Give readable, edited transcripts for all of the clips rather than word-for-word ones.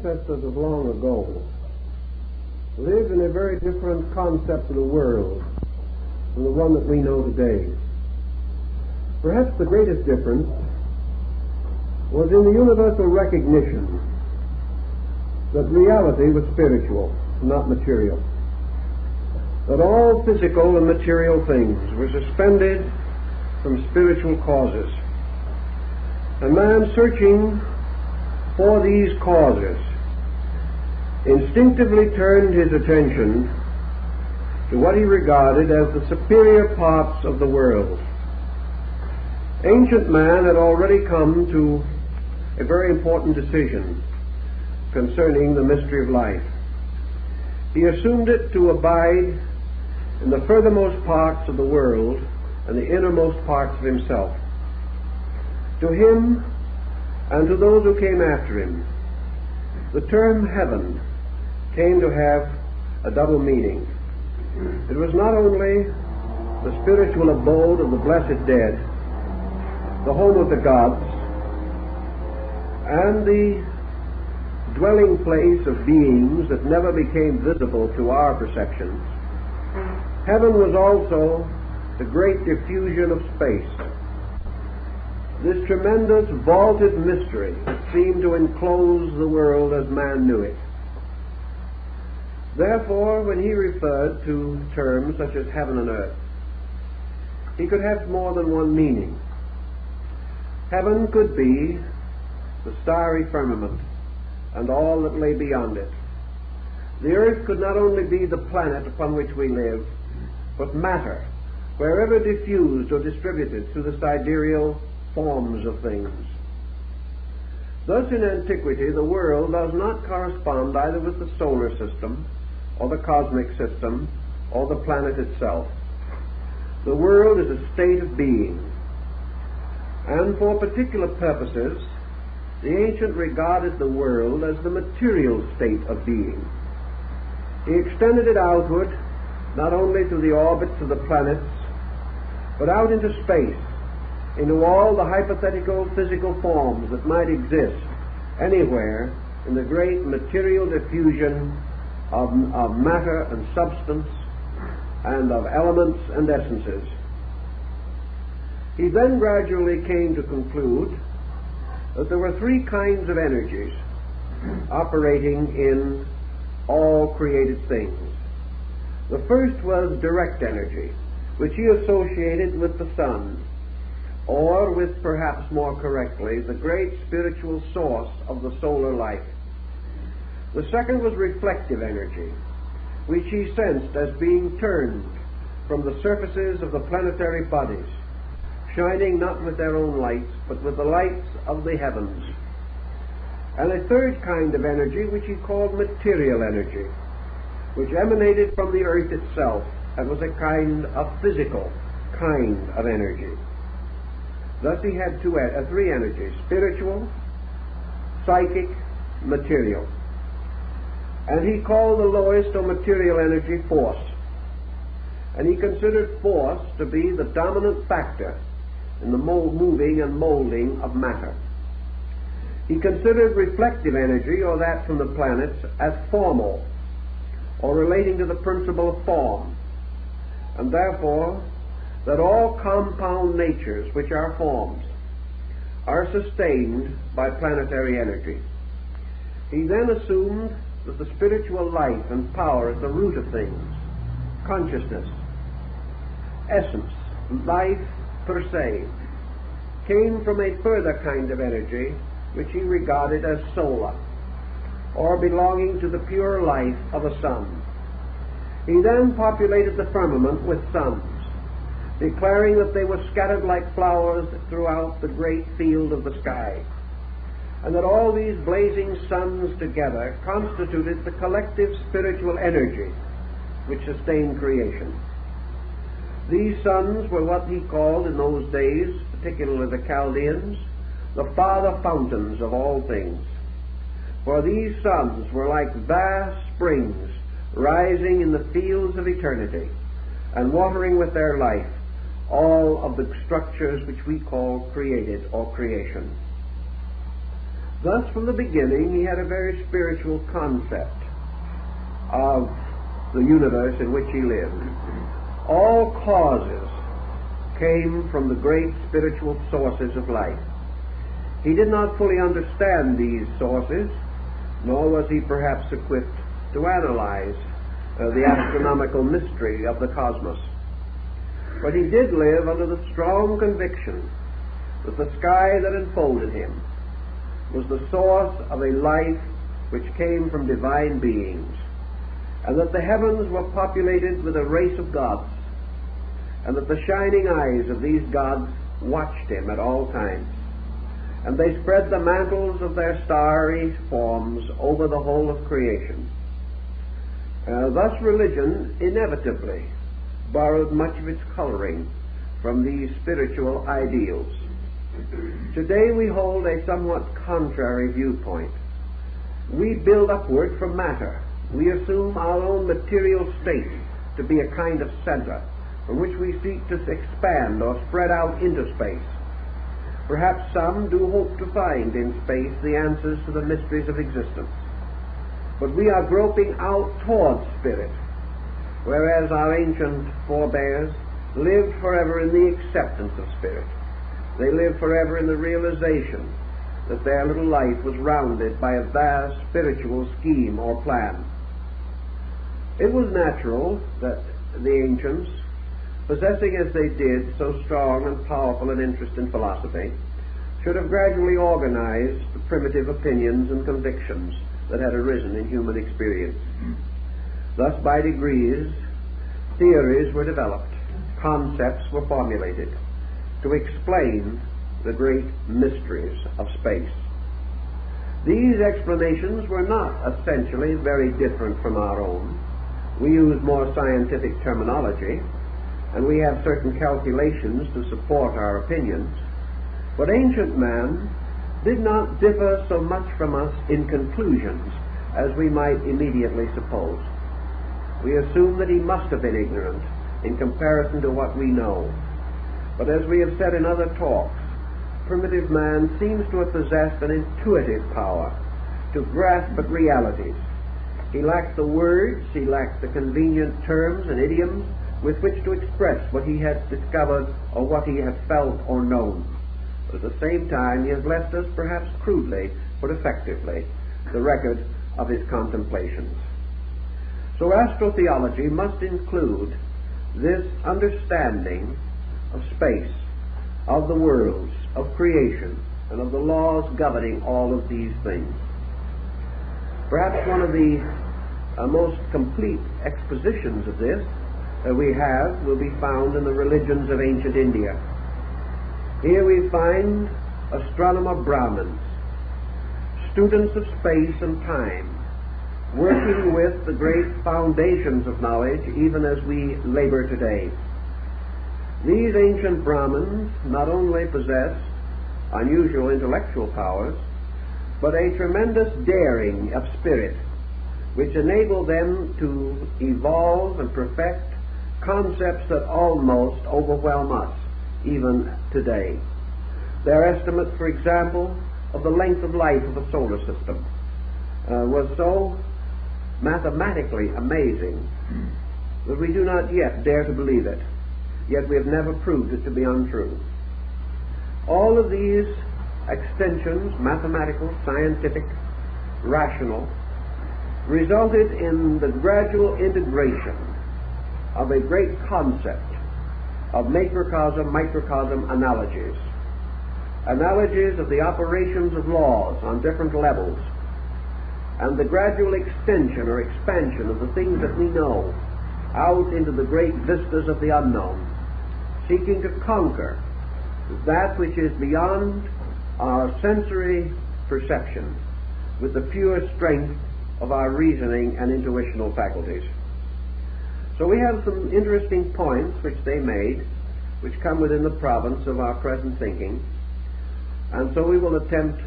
ancestors of long ago lived in a very different concept of the world from the one that we know today. Perhaps the greatest difference was in the universal recognition that reality was spiritual, not material. That all physical and material things were suspended from spiritual causes. A man searching for these causes instinctively turned his attention to what he regarded as the superior parts of the world. Ancient man had already come to a very important decision concerning the mystery of life. He assumed it to abide in the furthermost parts of the world and the innermost parts of himself. To him and to those who came after him, the term heaven came to have a double meaning. It was not only the spiritual abode of the blessed dead, the home of the gods, and the dwelling place of beings that never became visible to our perceptions. Heaven was also the great diffusion of space, this tremendous vaulted mystery that seemed to enclose the world as man knew it. Therefore, when he referred to terms such as heaven and earth, he could have more than one meaning. Heaven could be the starry firmament and all that lay beyond it. The earth could not only be the planet upon which we live, but matter, wherever diffused or distributed through the sidereal forms of things. Thus in antiquity the world does not correspond either with the solar system or the cosmic system or the planet itself. The world is a state of being, and for particular purposes the ancient regarded the world as the material state of being. He extended it outward not only to the orbits of the planets, but out into space, into all the hypothetical physical forms that might exist anywhere in the great material diffusion of matter and substance and of elements and essences. He then gradually came to conclude that there were three kinds of energies operating in all created things. The first was direct energy, which he associated with the sun, or with, perhaps more correctly, the great spiritual source of the solar life. The second was reflective energy, which he sensed as being turned from the surfaces of the planetary bodies, shining not with their own lights, but with the lights of the heavens. And a third kind of energy, which he called material energy, which emanated from the earth itself and was a kind of physical kind of energy. Thus he had three energies: spiritual, psychic, material. And he called the lowest or material energy force. And he considered force to be the dominant factor in the moving and molding of matter. He considered reflective energy, or that from the planets, as formal, or relating to the principle of form, and therefore that all compound natures which are forms are sustained by planetary energy. He then assumed that the spiritual life and power at the root of things, consciousness, essence, life per se, came from a further kind of energy which he regarded as solar, or belonging to the pure life of a sun. He then populated the firmament with suns, declaring that they were scattered like flowers throughout the great field of the sky, and that all these blazing suns together constituted the collective spiritual energy which sustained creation. These suns were what he called in those days, particularly the Chaldeans, the father fountains of all things. For these suns were like vast springs rising in the fields of eternity and watering with their life all of the structures which we call created or creation. Thus, from the beginning, he had a very spiritual concept of the universe in which he lived. All causes came from the great spiritual sources of life. He did not fully understand these sources, nor was he perhaps equipped to analyze the astronomical mystery of the cosmos. But he did live under the strong conviction that the sky that enfolded him was the source of a life which came from divine beings, and that the heavens were populated with a race of gods, and that the shining eyes of these gods watched him at all times, and they spread the mantles of their starry forms over the whole of creation. Thus religion inevitably borrowed much of its coloring from these spiritual ideals. Today we hold a somewhat contrary viewpoint. We build upward from matter. We assume our own material state to be a kind of center from which we seek to expand or spread out into space. Perhaps some do hope to find in space the answers to the mysteries of existence. But we are groping out towards spirit, whereas our ancient forebears lived forever in the acceptance of spirit. They lived forever in the realization that their little life was rounded by a vast spiritual scheme or plan. It was natural that the ancients, possessing as they did so strong and powerful an interest in philosophy, should have gradually organized the primitive opinions and convictions that had arisen in human experience. Thus, by degrees, theories were developed, concepts were formulated to explain the great mysteries of space. These explanations were not essentially very different from our own. We use more scientific terminology, and we have certain calculations to support our opinions. But ancient man did not differ so much from us in conclusions as we might immediately suppose. We assume that he must have been ignorant in comparison to what we know. But as we have said in other talks, primitive man seems to have possessed an intuitive power to grasp at realities. He lacked the words, he lacked the convenient terms and idioms with which to express what he had discovered or what he had felt or known. But at the same time, he has left us, perhaps crudely, but effectively, the record of his contemplations. So astrotheology must include this understanding of space, of the worlds, of creation, and of the laws governing all of these things. Perhaps one of the most complete expositions of this that we have will be found in the religions of ancient India. Here we find astronomer Brahmins, students of space and time, working with the great foundations of knowledge even as we labor today. These ancient Brahmins not only possess unusual intellectual powers, but a tremendous daring of spirit, which enable them to evolve and perfect concepts that almost overwhelm us even today. Their estimate, for example, of the length of life of a solar system was so mathematically amazing that we do not yet dare to believe it, yet we have never proved it to be untrue. All of these extensions, mathematical, scientific, rational, resulted in the gradual integration of a great concept of macrocosm-microcosm analogies of the operations of laws on different levels, and the gradual extension or expansion of the things that we know out into the great vistas of the unknown, seeking to conquer that which is beyond our sensory perception with the pure strength of our reasoning and intuitional faculties. So we have some interesting points which they made, which come within the province of our present thinking, and so we will attempt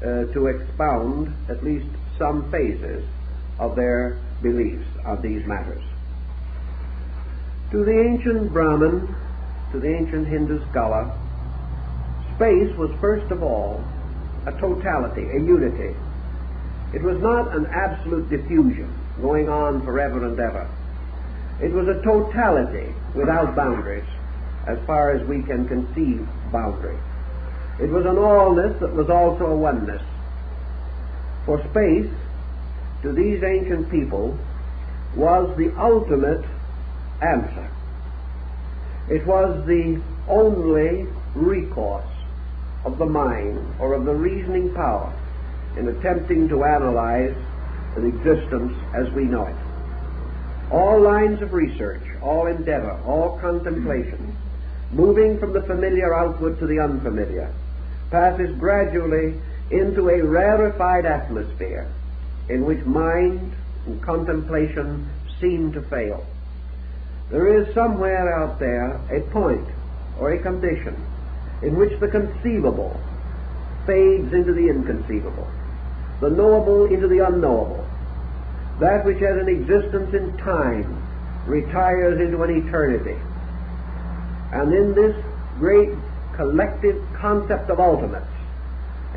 to expound at least some phases of their beliefs on these matters. To the ancient Brahmin, to the ancient Hindu scholar, space was first of all a totality, a unity. It was not an absolute diffusion going on forever and ever. It was a totality without boundaries, as far as we can conceive boundary. It was an allness that was also a oneness. For space, to these ancient people, was the ultimate answer. It was the only recourse of the mind or of the reasoning power in attempting to analyze an existence as we know it. All lines of research, all endeavor, all contemplation, moving from the familiar outward to the unfamiliar, passes gradually into a rarefied atmosphere in which mind and contemplation seem to fail. There is somewhere out there a point or a condition in which the conceivable fades into the inconceivable, the knowable into the unknowable. That which has an existence in time retires into an eternity. And in this great collective concept of ultimates,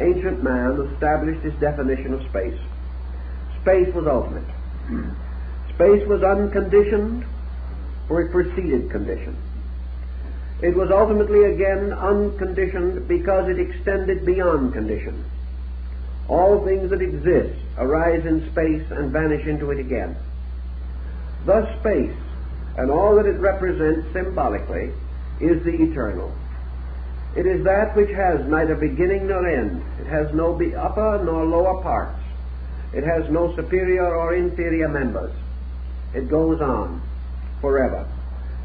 ancient man established his definition of space. Space was ultimate. Space was unconditioned, for it preceded condition. It was ultimately again unconditioned because it extended beyond condition. All things that exist arise in space and vanish into it again. Thus space, and all that it represents symbolically, is the eternal. It is that which has neither beginning nor end. It has no upper nor lower parts. It has no superior or inferior members. It goes on forever.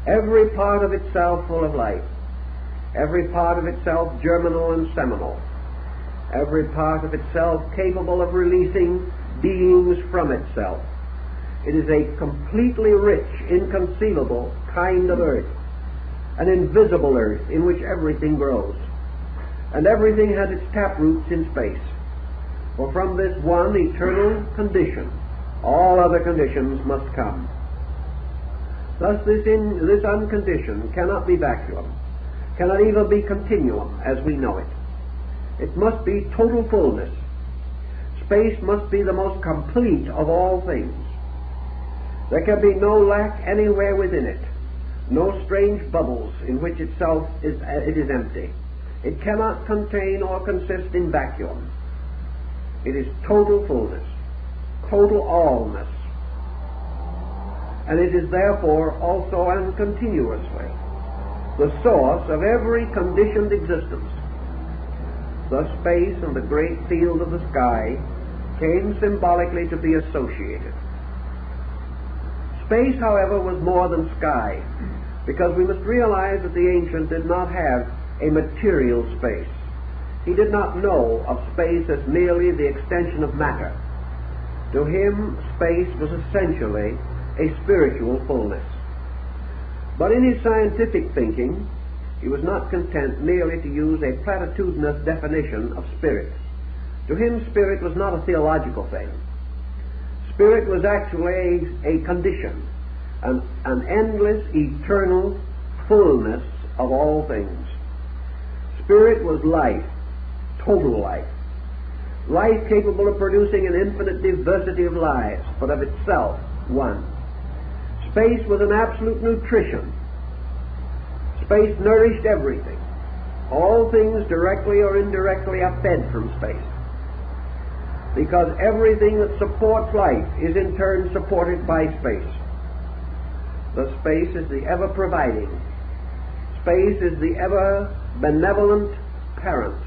Every part of itself full of life. Every part of itself germinal and seminal. Every part of itself capable of releasing beings from itself. It is a completely rich, inconceivable kind of earth, an invisible earth in which everything grows. And everything has its taproots in space. For from this one eternal condition, all other conditions must come. Thus this unconditioned cannot be vacuum, cannot even be continuum as we know it. It must be total fullness. Space must be the most complete of all things. There can be no lack anywhere within it, no strange bubbles in which itself it is empty. It cannot contain or consist in vacuum. It is total fullness, total allness, and it is therefore also and continuously the source of every conditioned existence. Thus space and the great field of the sky came symbolically to be associated. Space, however, was more than sky, because we must realize that the ancient did not have a material space. He did not know of space as merely the extension of matter. To him, space was essentially a spiritual fullness. But in his scientific thinking, he was not content merely to use a platitudinous definition of spirit. To him, spirit was not a theological thing. Spirit was actually a condition, an endless, eternal fullness of all things. Spirit was life, total life. Life capable of producing an infinite diversity of lives, but of itself one. Space was an absolute nutrition. Space nourished everything. All things directly or indirectly are fed from space, because everything that supports life is in turn supported by space. The space is the ever-providing. Space is the ever-benevolent parent.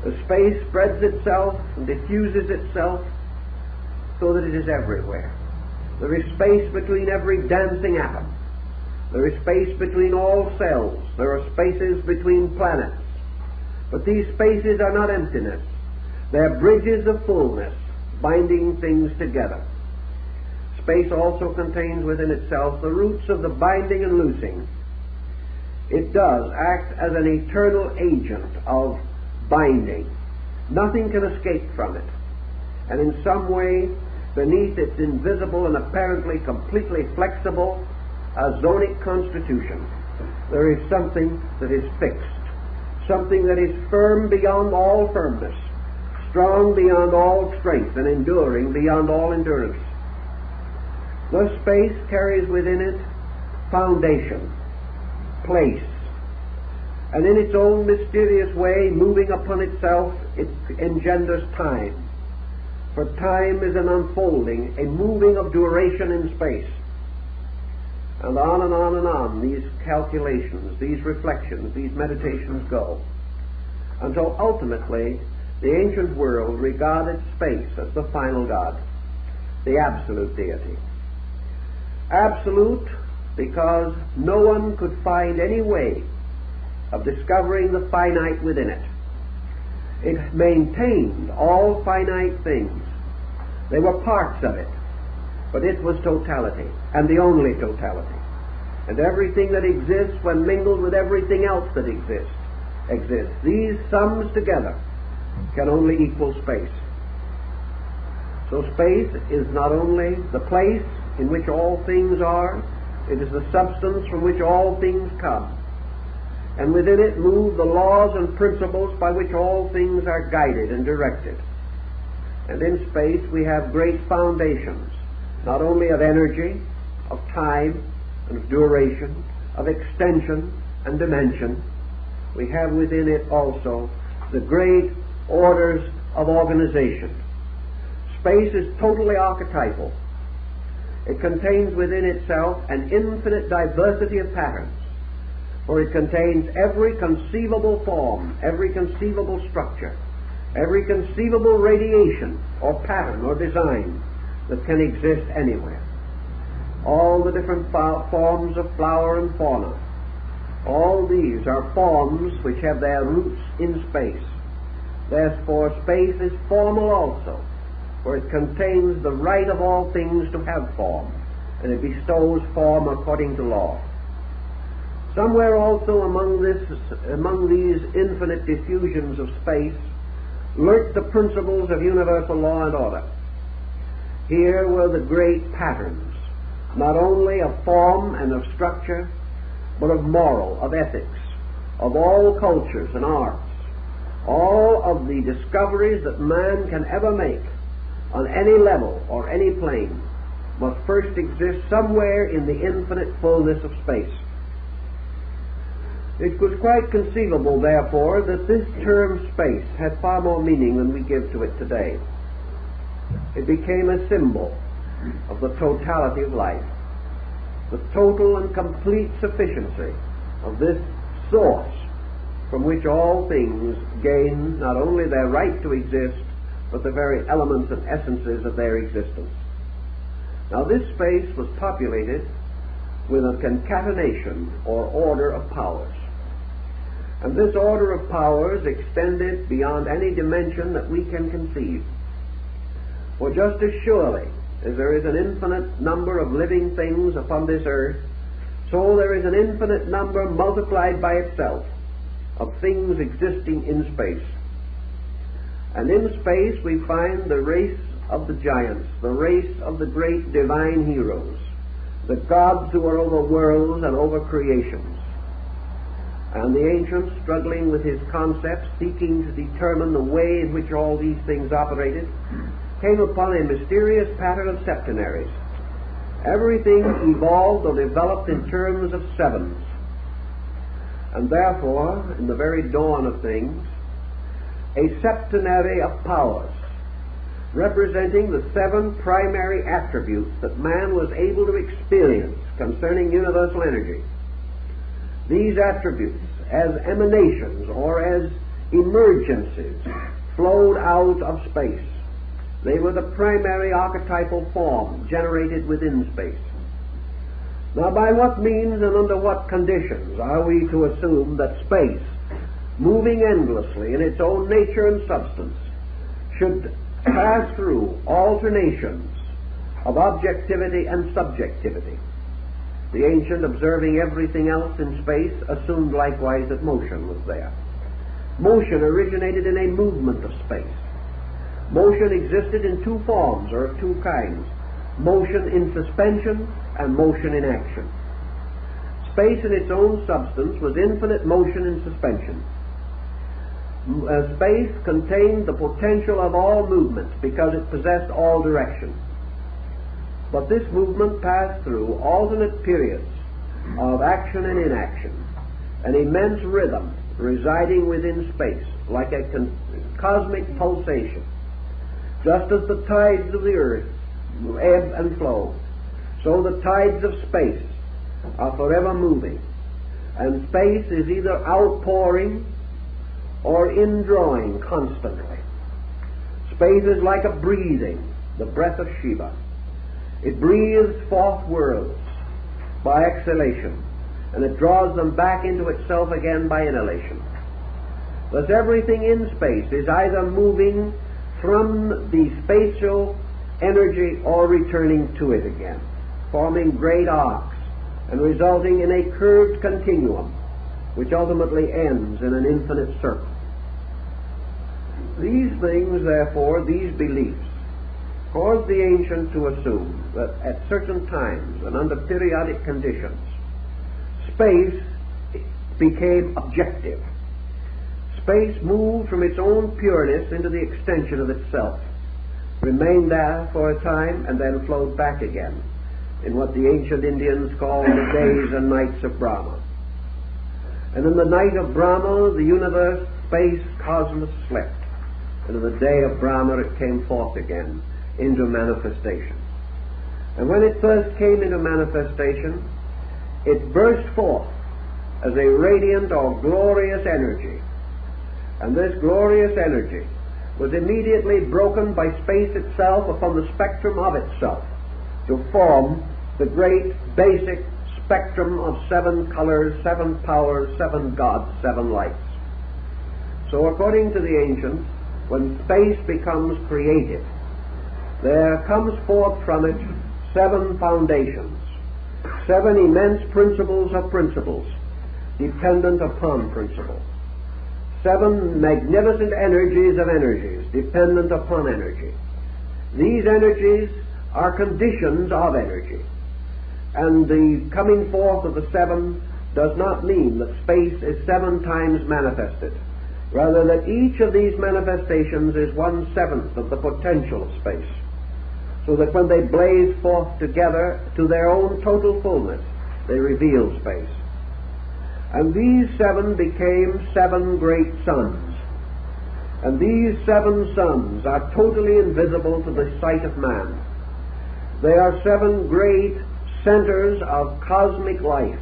The space spreads itself and diffuses itself so that it is everywhere. There is space between every dancing atom. There is space between all cells. There are spaces between planets. But these spaces are not emptiness. They are bridges of fullness, binding things together. Space also contains within itself the roots of the binding and loosing. It does act as an eternal agent of binding. Nothing can escape from it. And in some way, beneath its invisible and apparently completely flexible azonic constitution, there is something that is fixed, something that is firm beyond all firmness, strong beyond all strength, and enduring beyond all endurance. Thus space carries within it foundation, place, and in its own mysterious way, moving upon itself, it engenders time. For time is an unfolding, a moving of duration in space. And on and on and on these calculations, these reflections, these meditations go, until ultimately the ancient world regarded space as the final God, the absolute deity. Absolute because no one could find any way of discovering the finite within it. It maintained all finite things. They were parts of it, but it was totality, and the only totality. And everything that exists, when mingled with everything else that exists. These sums together can only equal space. So space is not only the place in which all things are, it is the substance from which all things come. And within it move the laws and principles by which all things are guided and directed. And in space we have great foundations, not only of energy, of time, and of duration, of extension and dimension. We have within it also the great orders of organization. Space is totally archetypal. It contains within itself an infinite diversity of patterns, for it contains every conceivable form, every conceivable structure, every conceivable radiation or pattern or design that can exist anywhere. All the different forms of flower and fauna, all these are forms which have their roots in space. Therefore space is formal also, for it contains the right of all things to have form, and it bestows form according to law. Somewhere also among these infinite diffusions of space lurked the principles of universal law and order. Here were the great patterns, not only of form and of structure, but of moral, of ethics, of all cultures and arts. All of the discoveries that man can ever make on any level or any plane must first exist somewhere in the infinite fullness of space. It was quite conceivable, therefore, that this term space had far more meaning than we give to it today. It became a symbol of the totality of life, the total and complete sufficiency of this source from which all things gain not only their right to exist, but the very elements and essences of their existence. Now this space was populated with a concatenation or order of powers. And this order of powers extended beyond any dimension that we can conceive. For just as surely as there is an infinite number of living things upon this earth, so there is an infinite number multiplied by itself of things existing in space. And in space we find the race of the giants, the race of the great divine heroes, the gods who are over worlds and over creations. And the ancients, struggling with his concepts, seeking to determine the way in which all these things operated, came upon a mysterious pattern of septenaries. Everything evolved or developed in terms of sevens. And therefore, in the very dawn of things, a septenary of powers, representing the seven primary attributes that man was able to experience concerning universal energy. These attributes, as emanations or as emergences, flowed out of space. They were the primary archetypal form generated within space. Now, by what means and under what conditions are we to assume that space, moving endlessly in its own nature and substance, should pass through alternations of objectivity and subjectivity? The ancient, observing everything else in space, assumed likewise that motion was there. Motion originated in a movement of space. Motion existed in two forms, or of two kinds: motion in suspension and motion in action. Space in its own substance was infinite motion in suspension. Space contained the potential of all movement because it possessed all direction. But this movement passed through alternate periods of action and inaction, an immense rhythm residing within space, like a cosmic pulsation. Just as the tides of the earth ebb and flow, so the tides of space are forever moving, and space is either outpouring or indrawing constantly. Space is like a breathing, the breath of Shiva. It breathes forth worlds by exhalation, and it draws them back into itself again by inhalation. Thus everything in space is either moving from the spatial energy or returning to it again, forming great arcs and resulting in a curved continuum which ultimately ends in an infinite circle. These things, therefore, these beliefs, caused the ancients to assume that at certain times and under periodic conditions, space became objective. Space moved from its own pureness into the extension of itself, remained there for a time, and then flowed back again in what the ancient Indians called the days and nights of Brahma. And in the night of Brahma, the universe, space, cosmos slept. And in the day of Brahma, it came forth again into manifestation. And when it first came into manifestation, it burst forth as a radiant or glorious energy. And this glorious energy was immediately broken by space itself upon the spectrum of itself to form the great basic spectrum of 7 colors, 7 powers, 7 gods, 7 lights. So according to the ancients, when space becomes created, there comes forth from it 7 foundations, 7 immense principles of principles, dependent upon principle. 7 magnificent energies of energies, dependent upon energy. These energies are conditions of energy. And the coming forth of the 7 does not mean that space is 7 times manifested. Rather, that each of these manifestations is 1/7 of the potential of space, so that when they blaze forth together to their own total fullness, they reveal space. And these 7 became 7 great suns. And these 7 suns are totally invisible to the sight of man. They are 7 great centers of cosmic life.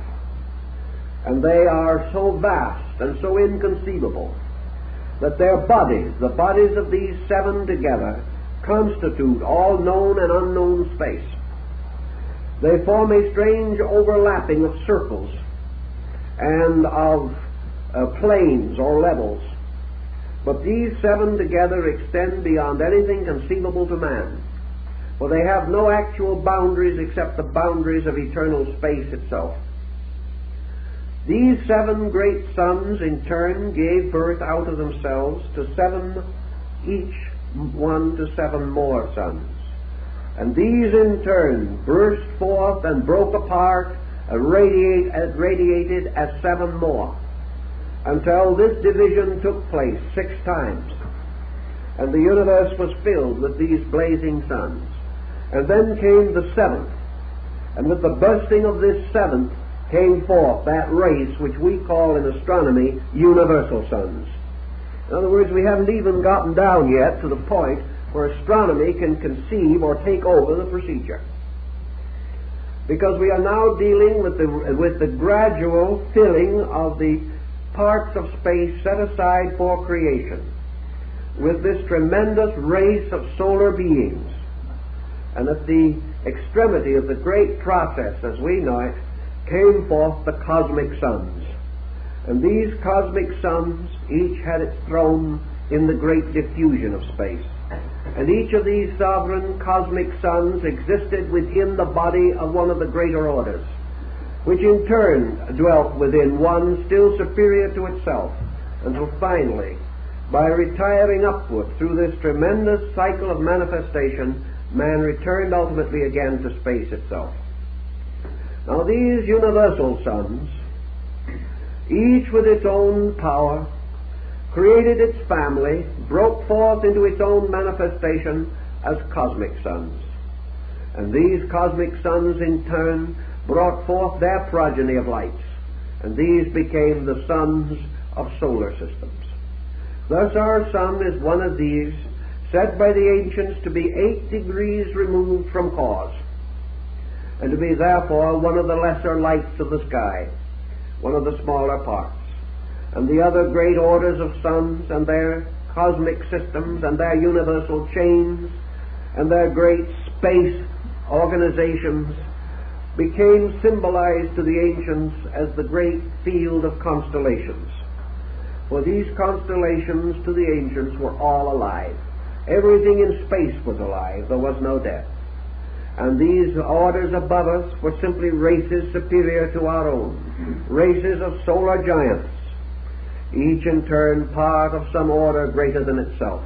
And they are so vast and so inconceivable that their bodies, the bodies of these 7 together, constitute all known and unknown space. They form a strange overlapping of circles and of planes or levels. But these 7 together extend beyond anything conceivable to man, for they have no actual boundaries except the boundaries of eternal space itself. These 7 great suns in turn gave birth out of themselves to 7, each one to 7 more suns. And these in turn burst forth and broke apart and radiated as 7 more, until this division took place 6 times. And the universe was filled with these blazing suns. And then came the 7th, and with the bursting of this 7th came forth that race which we call in astronomy universal suns. In other words, we haven't even gotten down yet to the point where astronomy can conceive or take over the procedure, because we are now dealing with the gradual filling of the parts of space set aside for creation with this tremendous race of solar beings. And at the extremity of the great process as we know it came forth the cosmic suns. And these cosmic suns each had its throne in the great diffusion of space. And each of these sovereign cosmic suns existed within the body of one of the greater orders, which in turn dwelt within one still superior to itself, until finally, by retiring upward through this tremendous cycle of manifestation, man returned ultimately again to space itself. Now these universal suns, each with its own power created its family, broke forth into its own manifestation as cosmic suns. And these cosmic suns in turn brought forth their progeny of lights, and these became the suns of solar systems. Thus our sun is one of these, said by the ancients to be 8 degrees removed from cause, and to be therefore one of the lesser lights of the sky, one of the smaller parts. And the other great orders of suns and their cosmic systems and their universal chains and their great space organizations became symbolized to the ancients as the great field of constellations. For these constellations to the ancients were all alive. Everything in space was alive. There was no death. And these orders above us were simply races superior to our own, races of solar giants, each in turn part of some order greater than itself.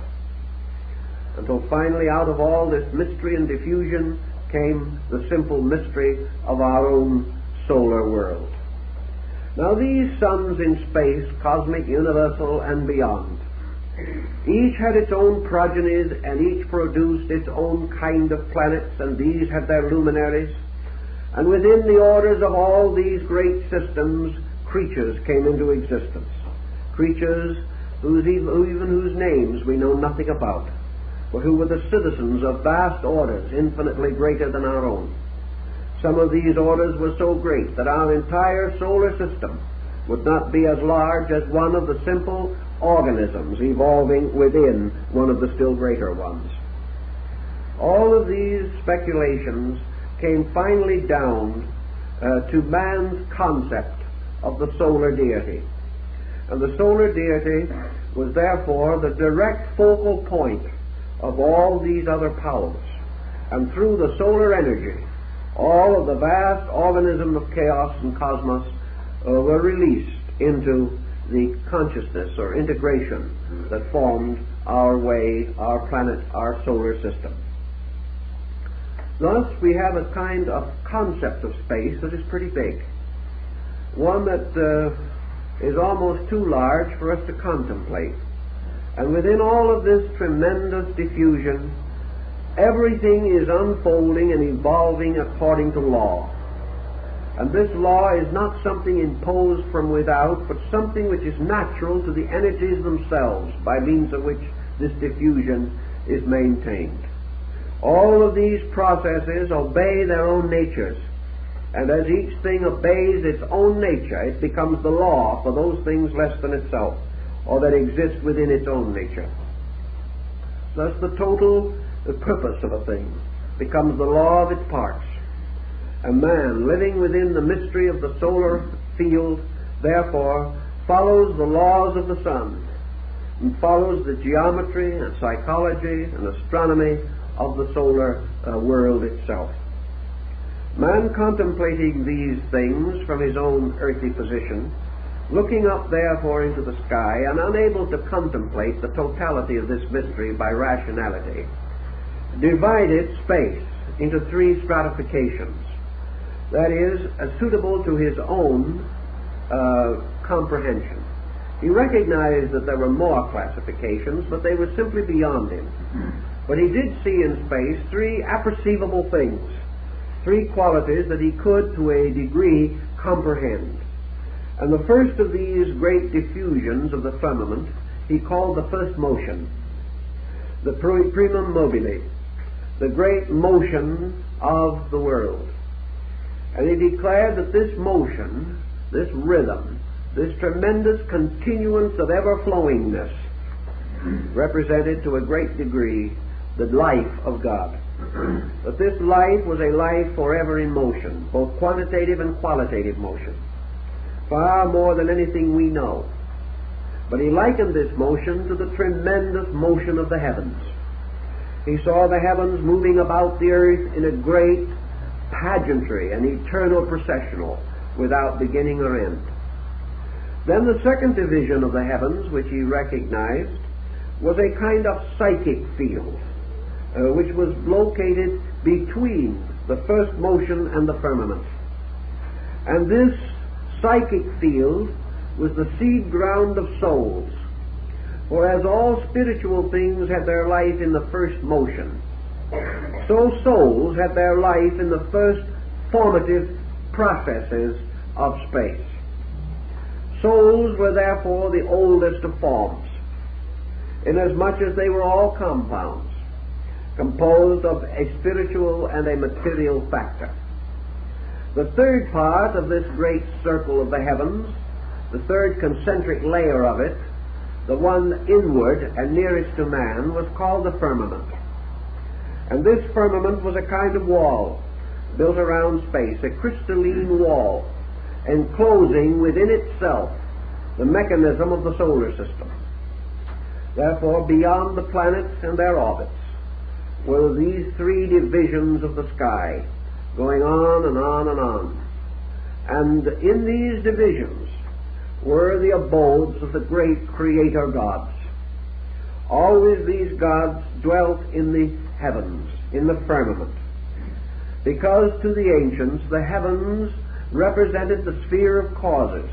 Until finally out of all this mystery and diffusion came the simple mystery of our own solar world. Now these suns in space, cosmic, universal, and beyond, each had its own progenies, and each produced its own kind of planets, and these had their luminaries. And within the orders of all these great systems, creatures came into existence. Creatures even whose names we know nothing about, but who were the citizens of vast orders infinitely greater than our own. Some of these orders were so great that our entire solar system would not be as large as one of the simple organisms evolving within one of the still greater ones. All of these speculations came finally down to man's concept of the solar deity. And the solar deity was therefore the direct focal point of all these other powers. And through the solar energy, all of the vast organism of chaos and cosmos were released into the consciousness or integration that formed our way, our planet, our solar system. Thus we have a kind of concept of space that is pretty big, one that is almost too large for us to contemplate. And within all of this tremendous diffusion, everything is unfolding and evolving according to law. And this law is not something imposed from without, but something which is natural to the energies themselves, by means of which this diffusion is maintained. All of these processes obey their own natures, and as each thing obeys its own nature, it becomes the law for those things less than itself, or that exist within its own nature. Thus the purpose of a thing becomes the law of its parts. A man living within the mystery of the solar field, therefore, follows the laws of the sun, and follows the geometry and psychology and astronomy of the solar world itself. Man contemplating these things from his own earthly position, looking up therefore into the sky and unable to contemplate the totality of this mystery by rationality, divided space into 3 stratifications. That is, suitable to his own comprehension. He recognized that there were more classifications, but they were simply beyond him. But he did see in space 3 apperceivable things, 3 qualities that he could, to a degree, comprehend. And the first of these great diffusions of the firmament he called the first motion, the primum mobile, the great motion of the world. And he declared that this motion, this rhythm, this tremendous continuance of ever-flowingness represented to a great degree the life of God. That this life was a life forever in motion, both quantitative and qualitative motion, far more than anything we know. But he likened this motion to the tremendous motion of the heavens. He saw the heavens moving about the earth in a great pageantry, an eternal processional, without beginning or end. Then the second division of the heavens, which he recognized, was a kind of psychic field, which was located between the first motion and the firmament. And this psychic field was the seed ground of souls. For as all spiritual things had their life in the first motion, so souls had their life in the first formative processes of space. Souls were therefore the oldest of forms, inasmuch as they were all compounds, composed of a spiritual and a material factor. The third part of this great circle of the heavens, the third concentric layer of it, the one inward and nearest to man, was called the firmament. And this firmament was a kind of wall built around space, a crystalline wall, enclosing within itself the mechanism of the solar system. Therefore, beyond the planets and their orbits were these three divisions of the sky, going on and on and on. And in these divisions were the abodes of the great creator gods. Always these gods dwelt in the heavens, in the firmament, because to the ancients the heavens represented the sphere of causes,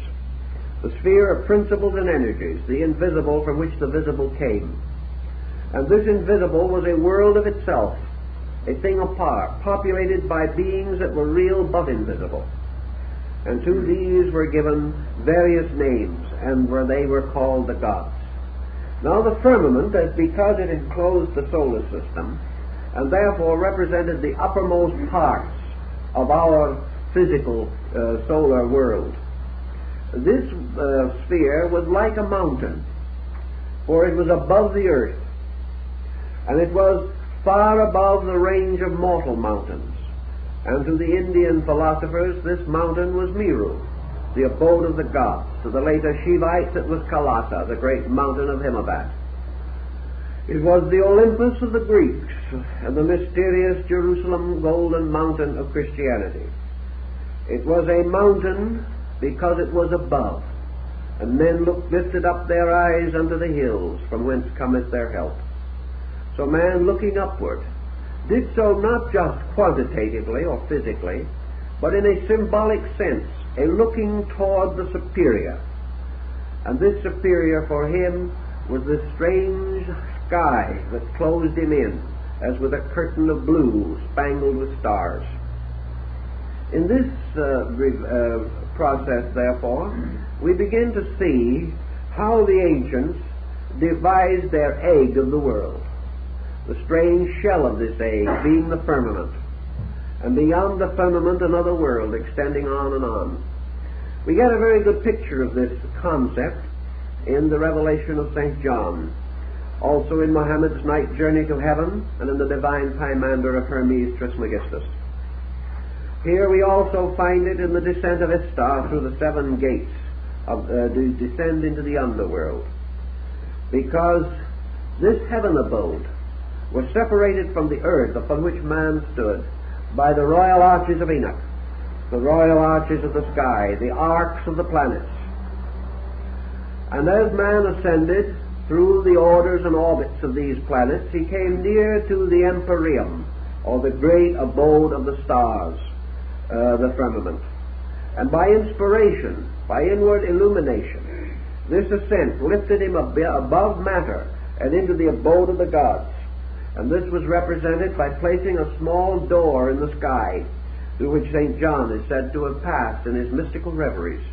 the sphere of principles and energies, the invisible from which the visible came. And this invisible was a world of itself, a thing apart, populated by beings that were real but invisible. And to these were given various names, and they were called the gods. Now the firmament, because it enclosed the solar system, and therefore represented the uppermost parts of our physical solar world, this sphere was like a mountain, for it was above the earth, and it was far above the range of mortal mountains. And to the Indian philosophers this mountain was Meru, the abode of the gods. To the later Shivites it was Kailasa, the great mountain of Himavat. It was the Olympus of the Greeks and the mysterious Jerusalem golden mountain of Christianity. It was a mountain because it was above, and men lifted up their eyes unto the hills, from whence cometh their help. So man, looking upward, did so not just quantitatively or physically, but in a symbolic sense, a looking toward the superior. And this superior for him was this strange sky that closed him in, as with a curtain of blue spangled with stars. In this process, therefore, we begin to see how the ancients devised their egg of the world, the strange shell of this egg being the firmament, and beyond the firmament another world extending on and on. We get a very good picture of this concept in the Revelation of St. John, also in Muhammad's night journey to heaven, and in the divine Pymander of Hermes Trismegistus. Here we also find it in the descent of Istar through the seven gates to descend into the underworld, because this heaven abode was separated from the earth upon which man stood by the royal arches of Enoch, the royal arches of the sky, the arcs of the planets. And as man ascended through the orders and orbits of these planets, he came near to the empyrean, or the great abode of the stars, the firmament. And by inspiration, by inward illumination, this ascent lifted him above matter and into the abode of the gods. And this was represented by placing a small door in the sky, through which St. John is said to have passed in his mystical reveries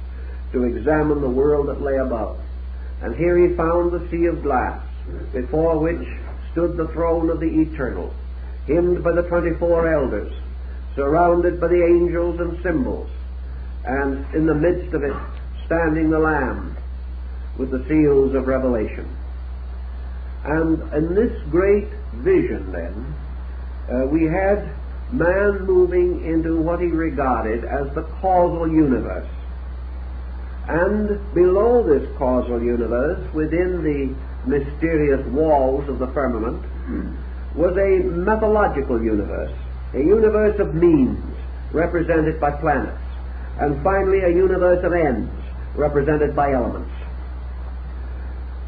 to examine the world that lay above. And here he found the sea of glass, before which stood the throne of the Eternal, hymned by the 24 elders, surrounded by the angels and symbols, and in the midst of it standing the Lamb with the seals of revelation. And in this great vision, then, we had man moving into what he regarded as the causal universe. And below this causal universe, within the mysterious walls of the firmament, was a methodological universe, a universe of means, represented by planets, and finally a universe of ends, represented by elements.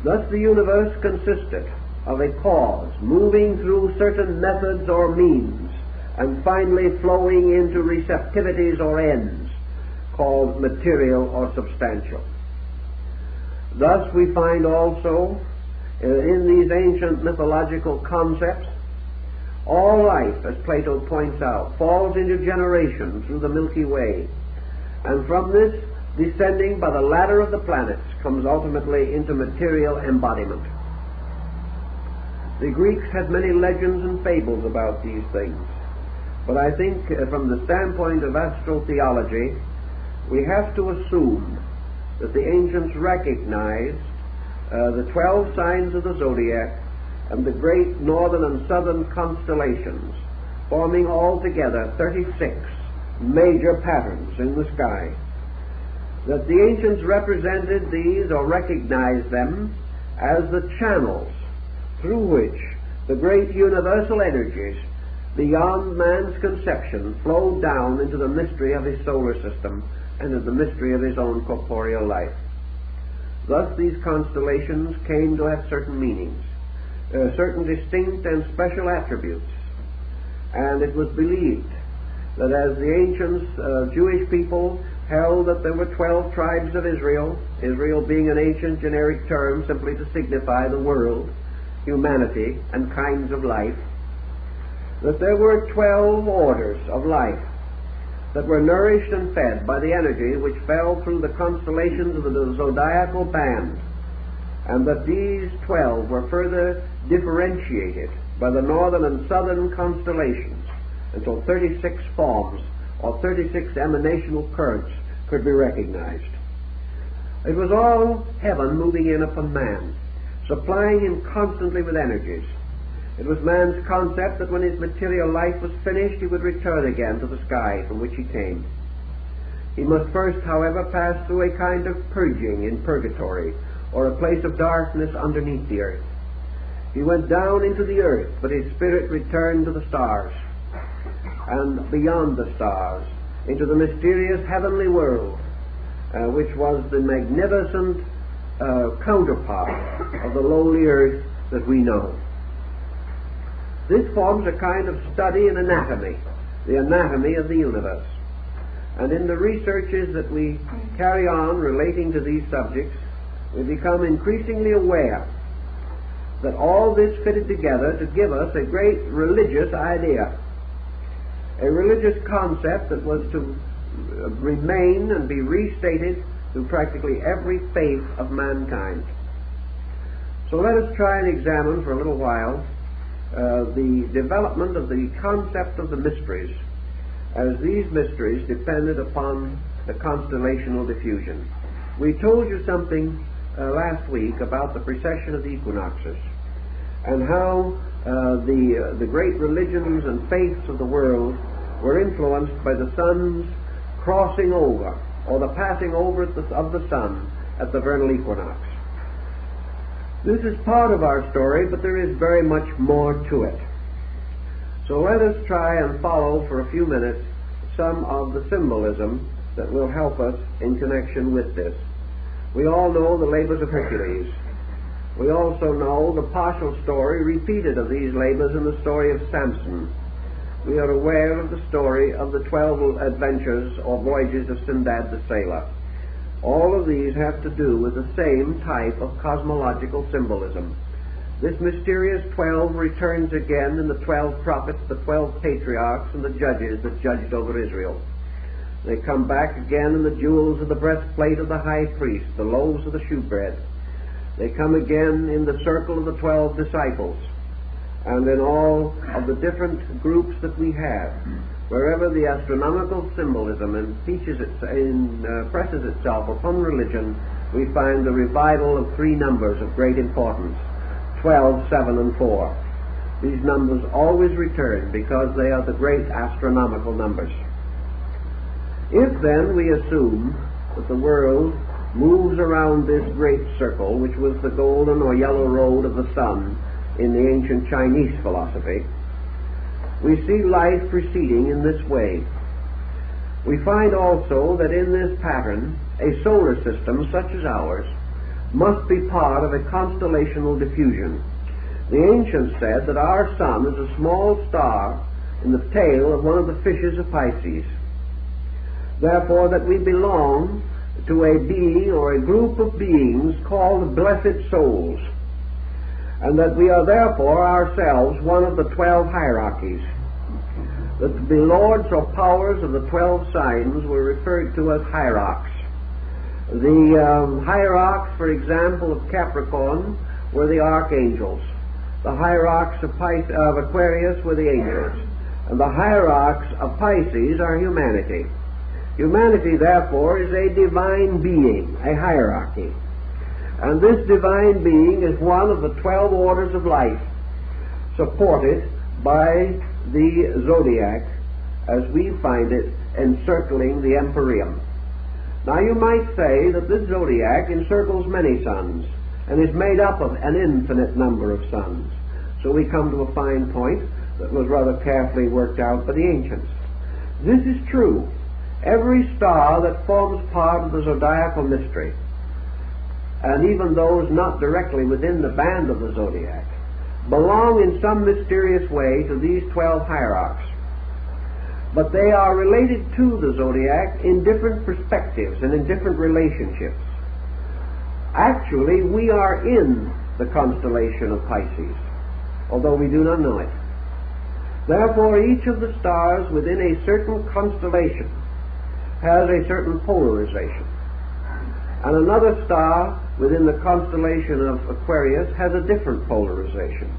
Thus the universe consisted of a cause moving through certain methods or means, and finally flowing into receptivities or ends, called material or substantial. Thus we find also in these ancient mythological concepts, all life, as Plato points out, falls into generation through the Milky Way, and from this, descending by the ladder of the planets, comes ultimately into material embodiment. The Greeks had many legends and fables about these things, but I think from the standpoint of astrotheology, we have to assume that the ancients recognized the 12 signs of the zodiac and the great northern and southern constellations, forming altogether 36 major patterns in the sky. That the ancients represented these or recognized them as the channels through which the great universal energies beyond man's conception flowed down into the mystery of his solar system and into the mystery of his own corporeal life. Thus these constellations came to have certain meanings, certain distinct and special attributes, and it was believed that as the ancient Jewish people held that there were 12 tribes of Israel, Israel being an ancient generic term simply to signify the world, humanity, and kinds of life, that there were 12 orders of life that were nourished and fed by the energy which fell through the constellations of the zodiacal band, and that these 12 were further differentiated by the northern and southern constellations until 36 forms or 36 emanational currents could be recognized. It was all heaven moving in upon man, supplying him constantly with energies. It was man's concept that when his material life was finished, he would return again to the sky from which he came. He must first, however, pass through a kind of purging in purgatory, or a place of darkness underneath the earth. He went down into the earth, but his spirit returned to the stars, and beyond the stars, into the mysterious heavenly world, which was the magnificent counterpart of the lowly earth that we know. This forms a kind of study in anatomy, the anatomy of the universe. And in the researches that we carry on relating to these subjects, we become increasingly aware that all this fitted together to give us a great religious idea, a religious concept that was to remain and be restated through practically every faith of mankind. So let us try and examine for a little while the development of the concept of the mysteries, as these mysteries depended upon the constellational diffusion. We told you something last week about the precession of the equinoxes, and how the great religions and faiths of the world were influenced by the sun's crossing over, or the passing over of the sun at the vernal equinox. This is part of our story, but there is very much more to it. So let us try and follow for a few minutes some of the symbolism that will help us in connection with this. We all know the labors of Hercules. We also know the partial story repeated of these labors in the story of Samson. We are aware of the story of the 12 adventures or voyages of Sindbad the Sailor. All of these have to do with the same type of cosmological symbolism. This mysterious 12 returns again in the 12 prophets, the 12 patriarchs, and the judges that judged over Israel. They come back again in the jewels of the breastplate of the high priest, the loaves of the shewbread. They come again in the circle of the 12 disciples, and in all of the different groups that we have. Wherever the astronomical symbolism impresses itself upon religion, we find the revival of 3 numbers of great importance: 12, 7, and 4. These numbers always return because they are the great astronomical numbers. If then we assume that the world moves around this great circle, which was the golden or yellow road of the sun in the ancient Chinese philosophy, we see life proceeding in this way. We find also that in this pattern, a solar system such as ours must be part of a constellational diffusion. The ancients said that our sun is a small star in the tail of one of the fishes of Pisces. Therefore, that we belong to a being or a group of beings called blessed souls. and that we are therefore ourselves one of the 12 hierarchies. That the lords or powers of the 12 signs were referred to as hierarchs. The hierarchs, for example, of Capricorn were the archangels. The hierarchs of Aquarius were the angels. And the hierarchs of Pisces are humanity. Humanity, therefore, is a divine being, a hierarchy. And this divine being is one of the 12 orders of life, supported by the zodiac, as we find it encircling the empyrean. Now you might say that this zodiac encircles many suns, and is made up of an infinite number of suns. So we come to a fine point that was rather carefully worked out by the ancients. This is true. Every star that forms part of the zodiacal mystery, and even those not directly within the band of the zodiac, belong in some mysterious way to these 12 hierarchs. But they are related to the zodiac in different perspectives and in different relationships. Actually, we are in the constellation of Pisces, although we do not know it. Therefore, each of the stars within a certain constellation has a certain polarization. And another star within the constellation of Aquarius has a different polarization.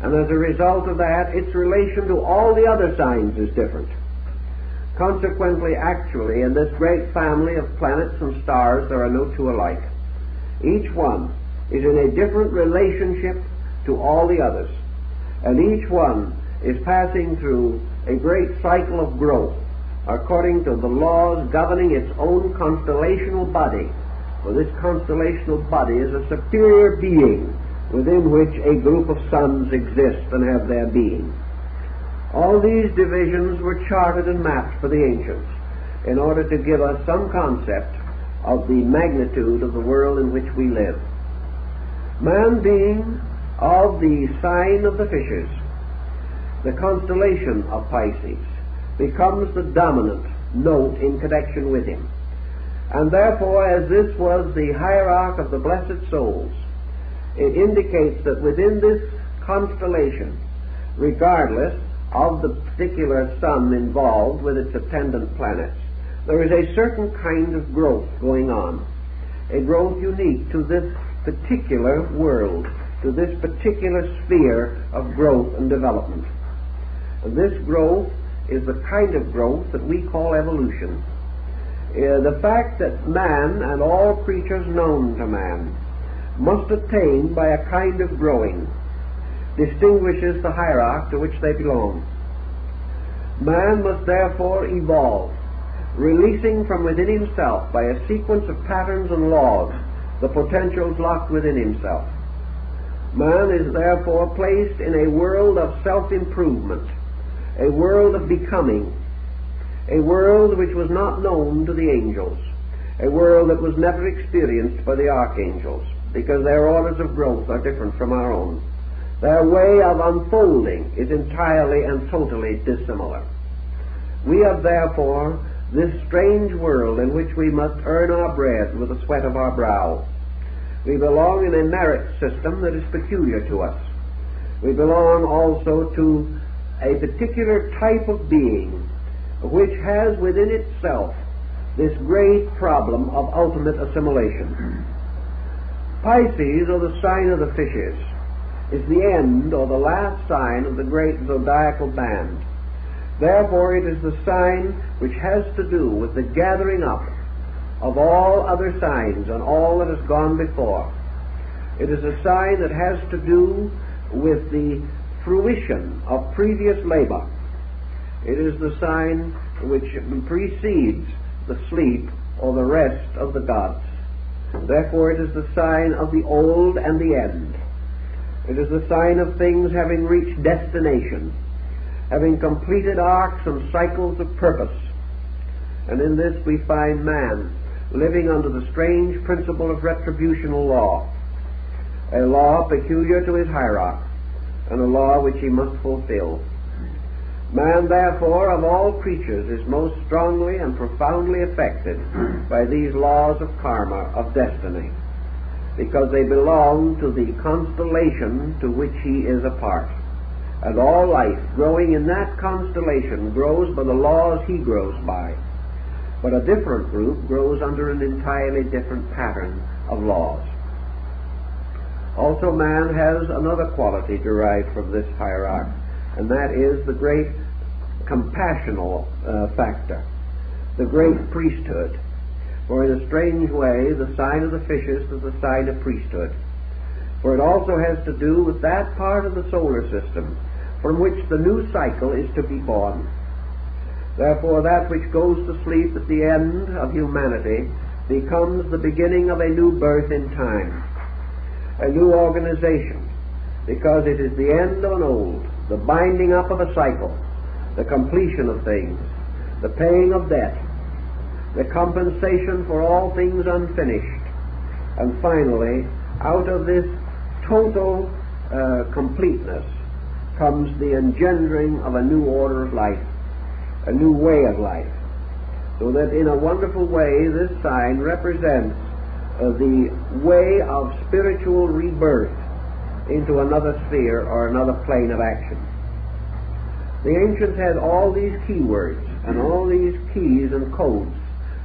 And as a result of that, its relation to all the other signs is different. Consequently, actually, in this great family of planets and stars, there are no two alike. Each one is in a different relationship to all the others. And each one is passing through a great cycle of growth according to the laws governing its own constellational body. For this constellational body is a superior being within which a group of suns exist and have their being. All these divisions were charted and mapped for the ancients in order to give us some concept of the magnitude of the world in which we live. Man being of the sign of the fishes, the constellation of Pisces, becomes the dominant note in connection with him. And therefore, as this was the hierarch of the blessed souls, it indicates that within this constellation, regardless of the particular sun involved with its attendant planets, there is a certain kind of growth going on, a growth unique to this particular world, to this particular sphere of growth and development. And this growth is the kind of growth that we call evolution. The fact that man and all creatures known to man must attain by a kind of growing distinguishes the hierarchy to which they belong. Man must therefore evolve, releasing from within himself by a sequence of patterns and laws the potentials locked within himself. Man is therefore placed in a world of self-improvement, a world of becoming, a world which was not known to the angels, a world that was never experienced by the archangels, because their orders of growth are different from our own. Their way of unfolding is entirely and totally dissimilar. We have therefore this strange world in which we must earn our bread with the sweat of our brow. We belong in a merit system that is peculiar to us. We belong also to a particular type of being which has within itself this great problem of ultimate assimilation. Pisces, or the sign of the fishes, is the end or the last sign of the great zodiacal band. Therefore, it is the sign which has to do with the gathering up of all other signs and all that has gone before. It is a sign that has to do with the fruition of previous labor. It is the sign which precedes the sleep or the rest of the gods. Therefore, it is the sign of the old and the end. It is the sign of things having reached destination, having completed arcs and cycles of purpose. And in this we find man living under the strange principle of retributional law, a law peculiar to his hierarchy, and a law which he must fulfill. Man, therefore, of all creatures, is most strongly and profoundly affected by these laws of karma, of destiny. because they belong to the constellation to which he is a part. And all life growing in that constellation grows by the laws he grows by. But a different group grows under an entirely different pattern of laws. Also, man has another quality derived from this hierarchy, and that is the great compassional factor, the great priesthood. For in a strange way, the sign of the fishes is the sign of priesthood. For it also has to do with that part of the solar system from which the new cycle is to be born. Therefore, that which goes to sleep at the end of humanity becomes the beginning of a new birth in time, a new organization, because it is the end of an old, the binding up of a cycle, the completion of things, the paying of debt, the compensation for all things unfinished, and finally, out of this total completeness comes the engendering of a new order of life, a new way of life. So that in a wonderful way, this sign represents the way of spiritual rebirth into another sphere or another plane of action. The ancients had all these keywords and all these keys and codes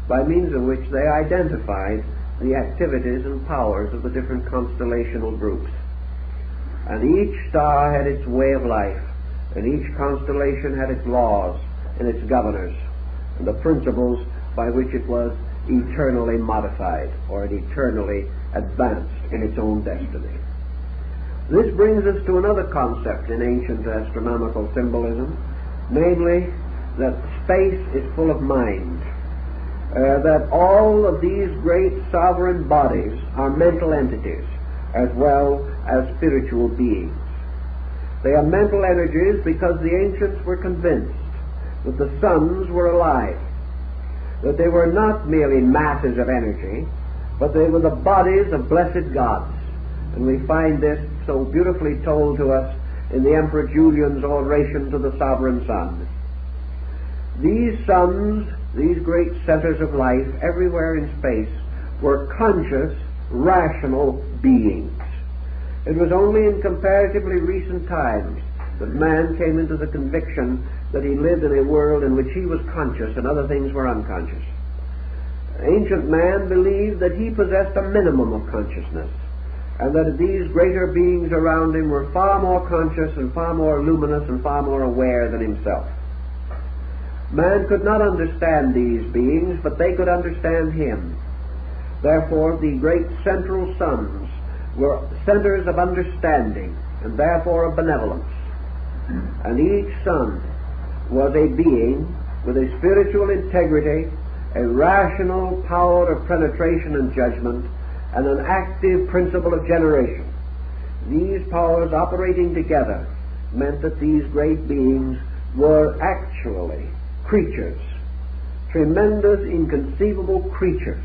by means of which they identified the activities and powers of the different constellational groups. And each star had its way of life, and each constellation had its laws and its governors, and the principles by which it was eternally modified, or it eternally advanced in its own destiny. This brings us to another concept in ancient astronomical symbolism, namely that space is full of mind, that all of these great sovereign bodies are mental entities as well as spiritual beings. They are mental energies because the ancients were convinced that the suns were alive, that they were not merely masses of energy, but they were the bodies of blessed gods. And we find this so beautifully told to us in the Emperor Julian's oration to the sovereign sun. These suns, these great centers of life everywhere in space, were conscious, rational beings. It was only in comparatively recent times that man came into the conviction that he lived in a world in which he was conscious and other things were unconscious. Ancient man believed that he possessed a minimum of consciousness, and that these greater beings around him were far more conscious and far more luminous and far more aware than himself. Man could not understand these beings, but they could understand him. Therefore, the great central suns were centers of understanding, and therefore of benevolence. And each sun was a being with a spiritual integrity, a rational power of penetration and judgment, and an active principle of generation. These powers operating together meant that these great beings were actually creatures, tremendous, inconceivable creatures,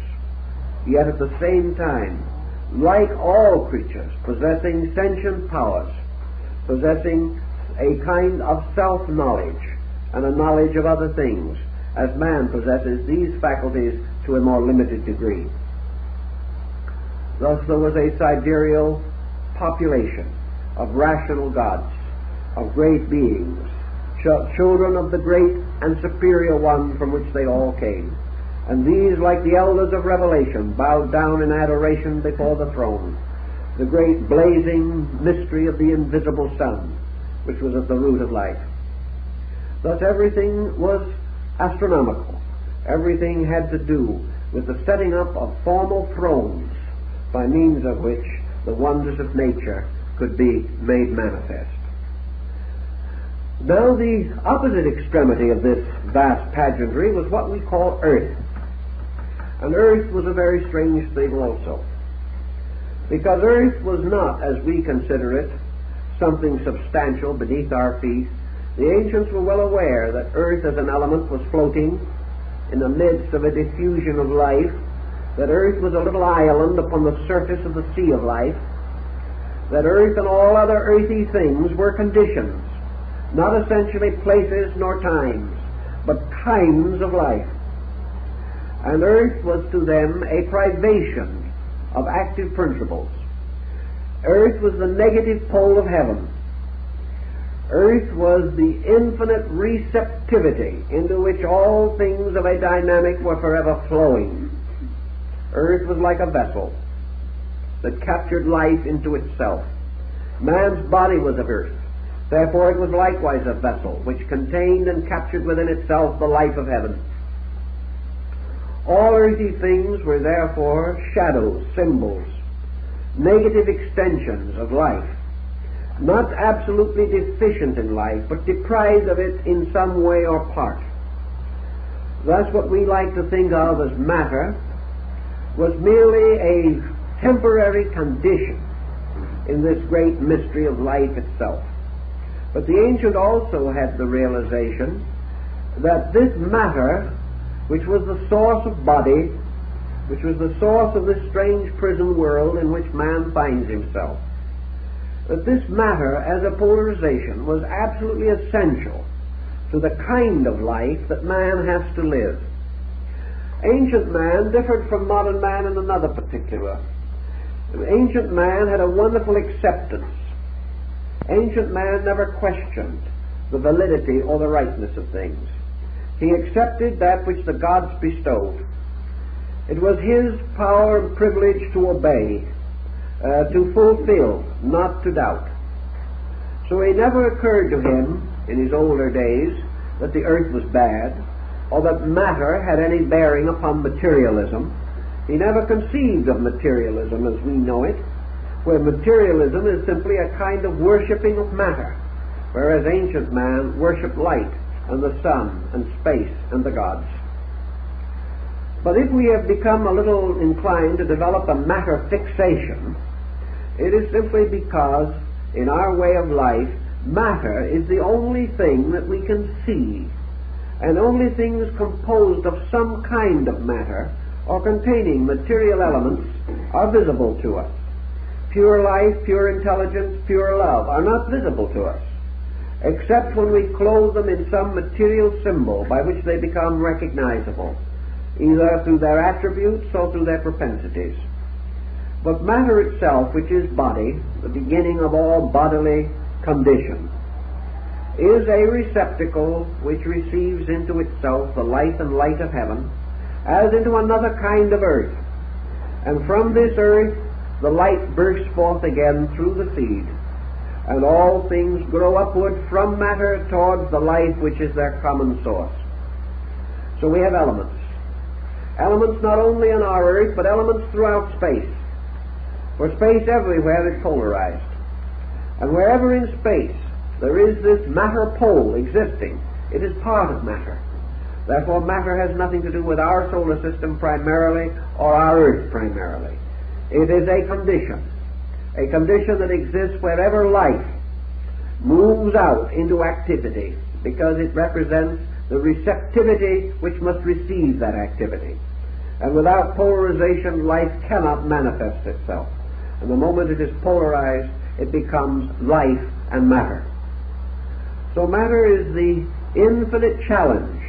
yet at the same time, like all creatures, possessing sentient powers, possessing a kind of self-knowledge and a knowledge of other things, as man possesses these faculties to a more limited degree. Thus there was a sidereal population of rational gods, of great beings, children of the great and superior one from which they all came. And these, like the elders of Revelation, bowed down in adoration before the throne, the great blazing mystery of the invisible sun, which was at the root of life. Thus everything was astronomical. Everything had to do with the setting up of formal thrones by means of which the wonders of nature could be made manifest. Now the opposite extremity of this vast pageantry was what we call Earth. And Earth was a very strange thing also, because Earth was not, as we consider it, something substantial beneath our feet. The ancients were well aware that Earth as an element was floating in the midst of a diffusion of life, that Earth was a little island upon the surface of the sea of life, that Earth and all other earthy things were conditions, not essentially places nor times, but kinds of life. And Earth was to them a privation of active principles. Earth was the negative pole of heaven. Earth was the infinite receptivity into which all things of a dynamic were forever flowing. Earth was like a vessel that captured life into itself. Man's body was of earth. Therefore it was likewise a vessel which contained and captured within itself the life of heaven. All earthly things were therefore shadows, symbols, negative extensions of life, not absolutely deficient in life, but deprived of it in some way or part. Thus what we like to think of as matter was merely a temporary condition in this great mystery of life itself. But the ancient also had the realization that this matter, which was the source of body, which was the source of this strange prison world in which man finds himself, that this matter as a polarization was absolutely essential to the kind of life that man has to live. Ancient man differed from modern man in another particular. Ancient man had a wonderful acceptance. Ancient man never questioned the validity or the rightness of things. He accepted that which the gods bestowed. It was his power and privilege to obey, to fulfill, not to doubt. So it never occurred to him in his older days that the earth was bad, or that matter had any bearing upon materialism. He never conceived of materialism as we know it, where materialism is simply a kind of worshipping of matter, whereas ancient man worshipped light and the sun and space and the gods. But if we have become a little inclined to develop a matter fixation, it is simply because in our way of life, matter is the only thing that we can see, and only things composed of some kind of matter or containing material elements are visible to us. Pure life, pure intelligence, pure love are not visible to us, except when we clothe them in some material symbol by which they become recognizable, either through their attributes or through their propensities. But matter itself, which is body, the beginning of all bodily condition, is a receptacle which receives into itself the life and light of heaven as into another kind of earth. And from this earth the light bursts forth again through the seed, and all things grow upward from matter towards the life which is their common source. So we have elements. Elements not only on our earth, but elements throughout space. For space everywhere is polarized. And wherever in space there is this matter pole existing, it is part of matter. Therefore matter has nothing to do with our solar system primarily or our earth primarily. It is a condition that exists wherever life moves out into activity, because it represents the receptivity which must receive that activity. And without polarization, life cannot manifest itself. And the moment it is polarized, it becomes life and matter. So matter is the infinite challenge,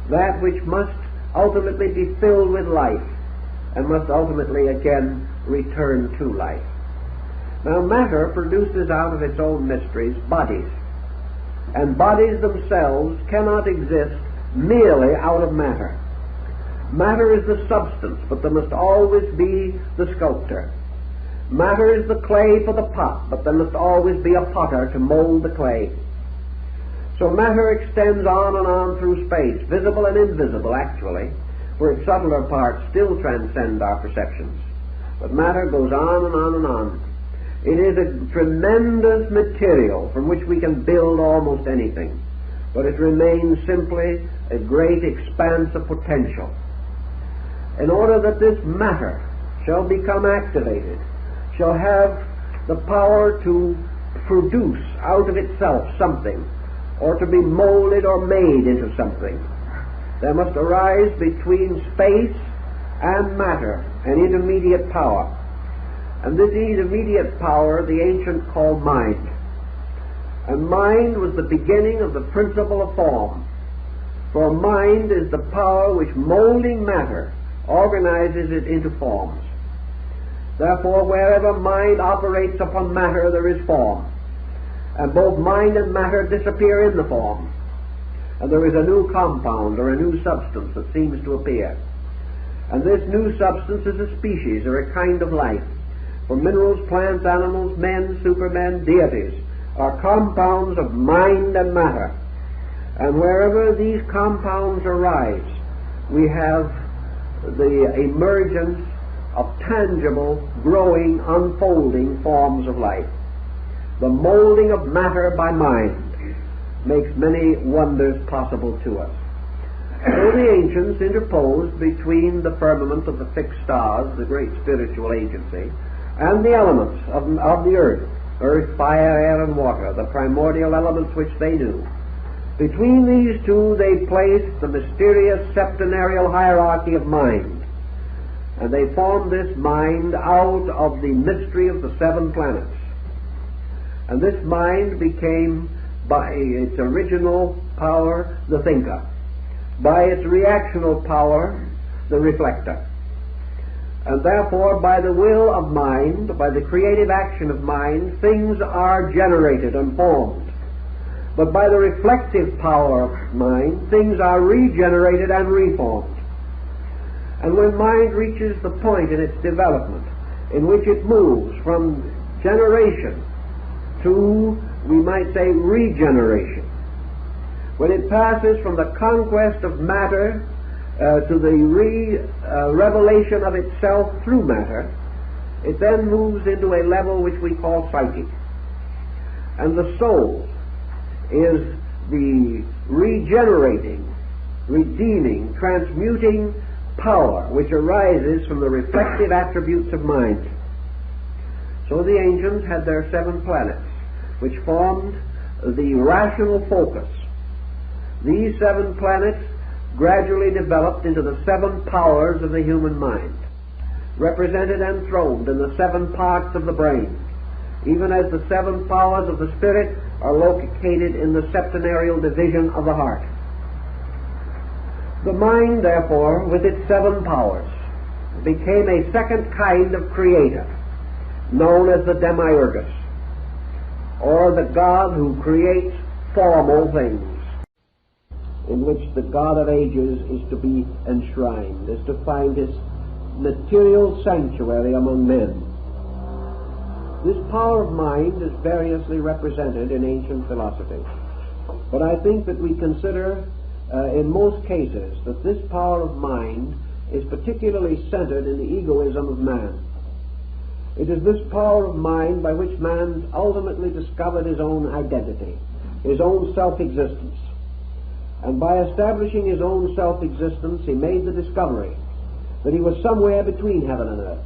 that which must ultimately be filled with life and must ultimately again return to life. Now matter produces out of its own mysteries bodies, and bodies themselves cannot exist merely out of matter. Matter is the substance, but there must always be the sculptor. Matter is the clay for the pot, but there must always be a potter to mold the clay. So matter extends on and on through space, visible and invisible actually, where its subtler parts still transcend our perceptions. But matter goes on and on and on. It is a tremendous material from which we can build almost anything, but it remains simply a great expanse of potential. In order that this matter shall become activated, shall have the power to produce out of itself something, or to be molded or made into something, there must arise between space and matter an intermediate power. And this intermediate power the ancients called mind. And mind was the beginning of the principle of form. For mind is the power which, molding matter, organizes it into forms. Therefore, wherever mind operates upon matter, there is form. And both mind and matter disappear in the form. And there is a new compound or a new substance that seems to appear. And this new substance is a species or a kind of life. For minerals, plants, animals, men, supermen, deities are compounds of mind and matter. And wherever these compounds arise, we have the emergence of tangible, growing, unfolding forms of life. The molding of matter by mind makes many wonders possible to us. So the ancients interposed between the firmament of the fixed stars, the great spiritual agency, and the elements of the earth, fire, air, and water, the primordial elements which they knew. Between these two they placed the mysterious septenarial hierarchy of mind, and they formed this mind out of the mystery of the seven planets. And this mind became, by its original power, the thinker, by its reactional power, the reflector. And therefore, by the will of mind, by the creative action of mind, things are generated and formed. But by the reflective power of mind, things are regenerated and reformed. And when mind reaches the point in its development in which it moves from generation to, we might say, regeneration, when it passes from the conquest of matter to the revelation of itself through matter, it then moves into a level which we call psychic. And the soul is the regenerating, redeeming, transmuting power which arises from the reflective attributes of mind. So the ancients had their seven planets, which formed the rational focus. These seven planets gradually developed into the seven powers of the human mind, represented and throned in the seven parts of the brain, even as the seven powers of the spirit are located in the septenarial division of the heart. The mind, therefore, with its seven powers, became a second kind of creator, known as the demiurgus, or the God who creates formal things, in which the God of ages is to be enshrined, is to find his material sanctuary among men. This power of mind is variously represented in ancient philosophy, but I think that we consider in most cases that this power of mind is particularly centered in the egoism of man. It is this power of mind by which man ultimately discovered his own identity, his own self-existence. And by establishing his own self-existence, he made the discovery that he was somewhere between heaven and earth.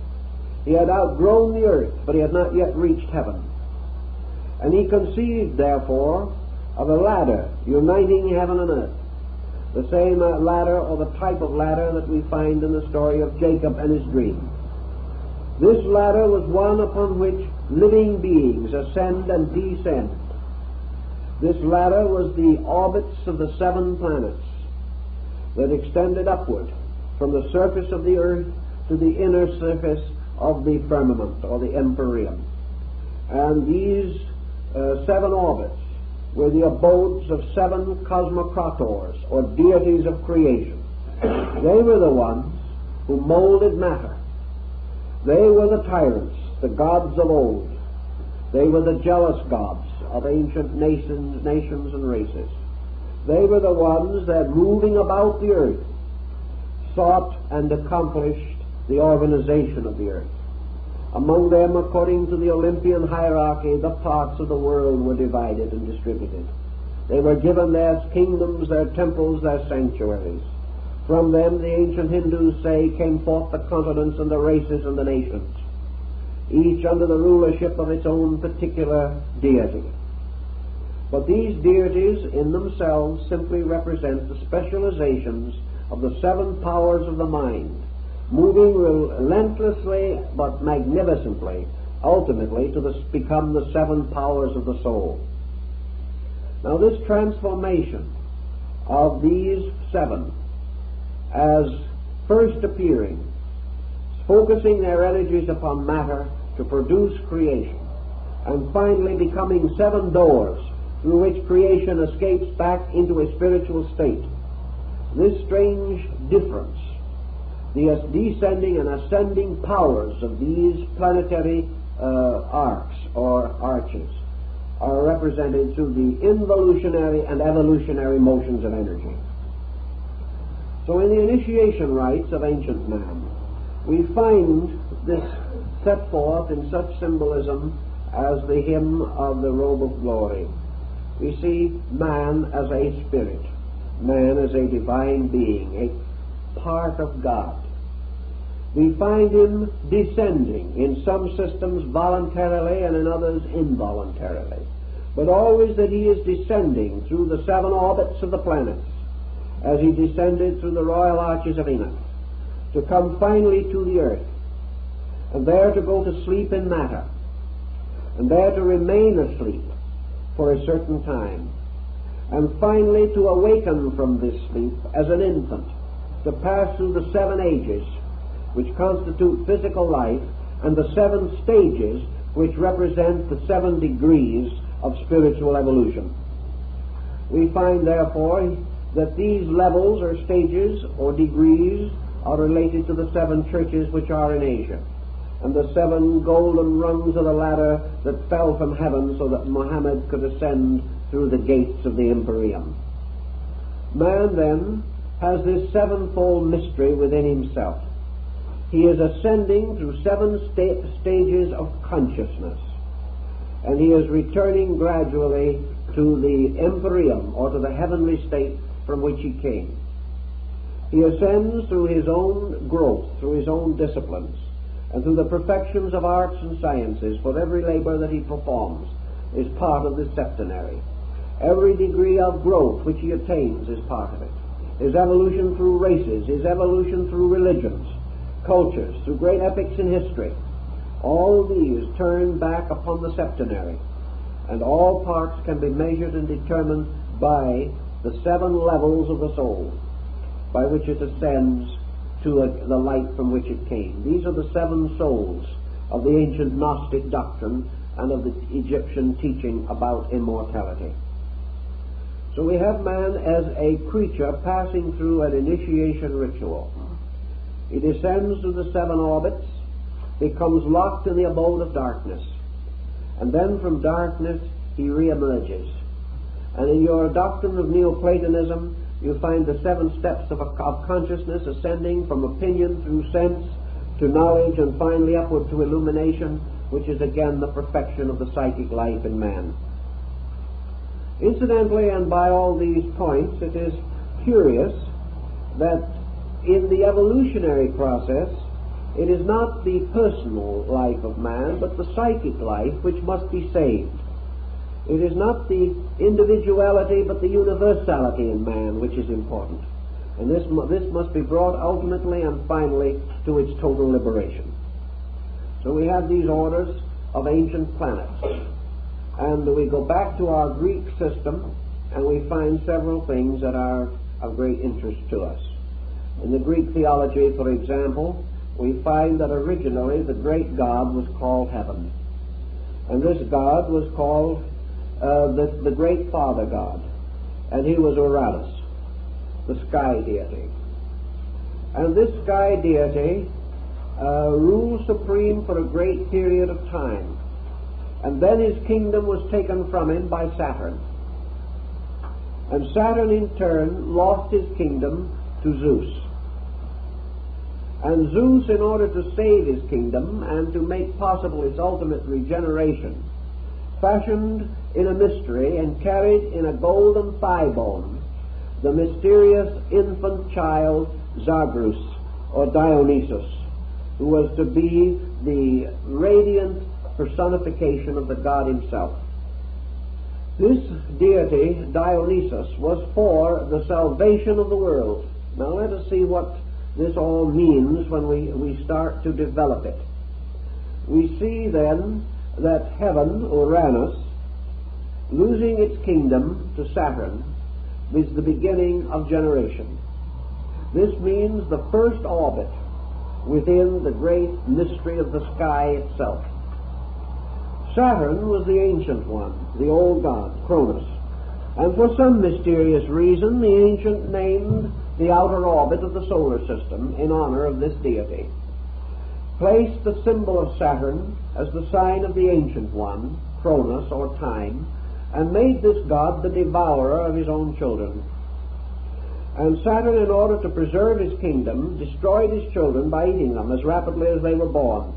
He had outgrown the earth, but he had not yet reached heaven. And he conceived, therefore, of a ladder uniting heaven and earth, the same ladder or the type of ladder that we find in the story of Jacob and his dream. This ladder was one upon which living beings ascend and descend. This ladder was the orbits of the seven planets that extended upward from the surface of the earth to the inner surface of the firmament or the empyrean. And these seven orbits were the abodes of seven cosmocrators, or deities of creation. They were the ones who molded matter. They were the tyrants, the gods of old. They were the jealous gods of ancient nations and races. They were the ones that, moving about the earth, sought and accomplished the organization of the earth. Among them, according to the Olympian hierarchy, the parts of the world were divided and distributed. They were given their kingdoms, their temples, their sanctuaries. From them, the ancient Hindus say, came forth the continents and the races and the nations, each under the rulership of its own particular deity. But these deities in themselves simply represent the specializations of the seven powers of the mind, moving relentlessly but magnificently, ultimately to become the seven powers of the soul. Now this transformation of these seven, as first appearing focusing their energies upon matter to produce creation, and finally becoming seven doors through which creation escapes back into a spiritual state. This strange difference, the descending and ascending powers of these planetary arcs or arches, are represented through the involutionary and evolutionary motions of energy. So in the initiation rites of ancient man, we find this set forth in such symbolism as the hymn of the robe of glory. We see man as a spirit, man as a divine being, a part of God. We find him descending, in some systems voluntarily and in others involuntarily, but always that he is descending through the seven orbits of the planets, as he descended through the royal arches of Enoch, to come finally to the earth, and there to go to sleep in matter, and there to remain asleep for a certain time, and finally to awaken from this sleep as an infant, to pass through the seven ages which constitute physical life, and the seven stages which represent the 7 degrees of spiritual evolution. We find, therefore, that these levels or stages or degrees are related to the 7 churches which are in Asia, and the 7 golden rungs of the ladder that fell from heaven so that Muhammad could ascend through the gates of the Empyrean. Man, then, has this sevenfold mystery within himself. He is ascending through 7 stages of consciousness, and he is returning gradually to the Empyrean, or to the heavenly state from which he came. He ascends through his own growth, through his own disciplines, and through the perfections of arts and sciences, for every labor that he performs is part of the septenary. Every degree of growth which he attains is part of it. His evolution through races, his evolution through religions, cultures, through great epics in history, all these turn back upon the septenary, and all parts can be measured and determined by the 7 levels of the soul, by which it ascends to the light from which it came. These are the 7 souls of the ancient Gnostic doctrine and of the Egyptian teaching about immortality. So we have man as a creature passing through an initiation ritual. He descends through the 7 orbits, becomes locked in the abode of darkness, and then from darkness he re-emerges. And in your doctrine of Neoplatonism, you find the 7 steps of consciousness ascending from opinion through sense to knowledge and finally upward to illumination, which is again the perfection of the psychic life in man. Incidentally, and by all these points, it is curious that in the evolutionary process, it is not the personal life of man, but the psychic life which must be saved. It is not the individuality, but the universality in man which is important. And this must be brought ultimately and finally to its total liberation. So we have these orders of ancient planets. And we go back to our Greek system, and we find several things that are of great interest to us. In the Greek theology, for example, we find that originally the great God was called Heaven. And this God was called the great Father God, and he was Uranus, the sky deity. And this sky deity ruled supreme for a great period of time, and then his kingdom was taken from him by Saturn. And Saturn in turn lost his kingdom to Zeus. And Zeus, in order to save his kingdom and to make possible its ultimate regeneration, fashioned in a mystery and carried in a golden thigh bone the mysterious infant child Zagreus, or Dionysus, who was to be the radiant personification of the God himself. This deity, Dionysus, was for the salvation of the world. Now let us see what this all means when we start to develop it. We see then that heaven, Uranus, losing its kingdom to Saturn, is the beginning of generation. This means the first orbit within the great mystery of the sky itself. Saturn was the ancient one, the old god, Cronus, and for some mysterious reason the ancient named the outer orbit of the solar system in honor of this deity, placed the symbol of Saturn as the sign of the ancient one, Cronus or time, and made this god the devourer of his own children. And Saturn, in order to preserve his kingdom, destroyed his children by eating them as rapidly as they were born.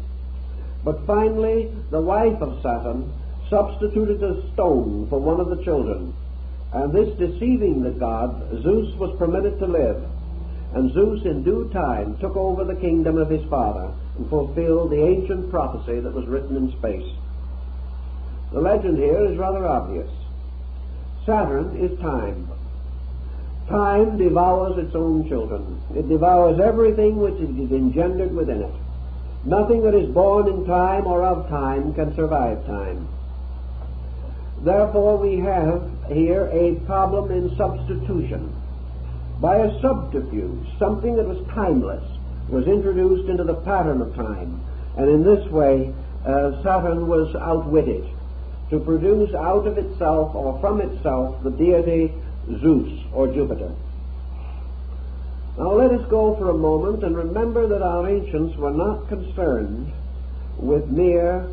But finally, the wife of Saturn substituted a stone for one of the children, and this deceiving the god, Zeus was permitted to live, and Zeus in due time took over the kingdom of his father and fulfilled the ancient prophecy that was written in space. The legend here is rather obvious. Saturn is time. Time devours its own children. It devours everything which is engendered within it. Nothing that is born in time or of time can survive time. Therefore we have here a problem in substitution. By a subterfuge, something that was timeless was introduced into the pattern of time, and in this way Saturn was outwitted to produce out of itself or from itself the deity Zeus or Jupiter. Now let us go for a moment and remember that our ancients were not concerned with mere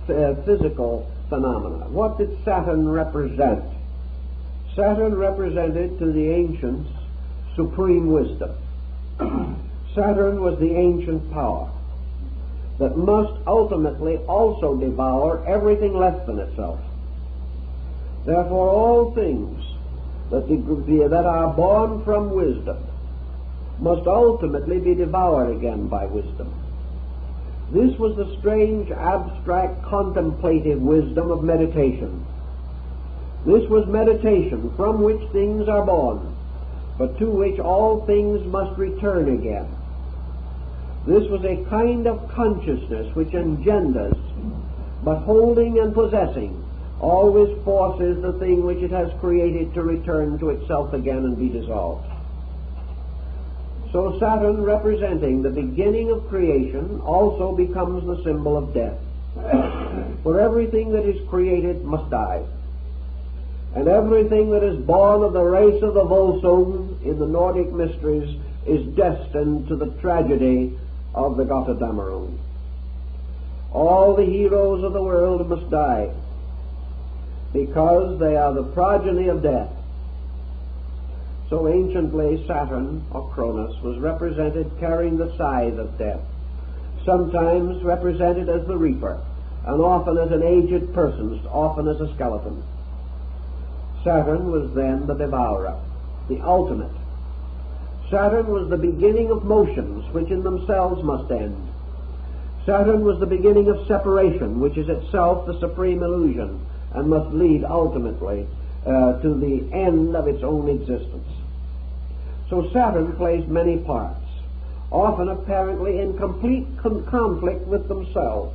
physical phenomena. What did Saturn represent? Saturn represented to the ancients supreme wisdom. Saturn was the ancient power that must ultimately also devour everything less than itself. Therefore all things that are born from wisdom must ultimately be devoured again by wisdom. This was the strange, abstract, contemplative wisdom of meditation. This was meditation from which things are born, but to which all things must return again. This was a kind of consciousness which engenders, but holding and possessing, always forces the thing which it has created to return to itself again and be dissolved. So Saturn, representing the beginning of creation, also becomes the symbol of death. For everything that is created must die. And everything that is born of the race of the Volsung in the Nordic mysteries is destined to the tragedy of the Götterdämmerung. All the heroes of the world must die because they are the progeny of death. So anciently Saturn, or Cronus, was represented carrying the scythe of death, sometimes represented as the reaper, and often as an aged person, often as a skeleton. Saturn was then the devourer, the ultimate. Saturn was the beginning of motions which in themselves must end. Saturn was the beginning of separation, which is itself the supreme illusion and must lead ultimately to the end of its own existence. So Saturn plays many parts, often apparently in complete conflict with themselves,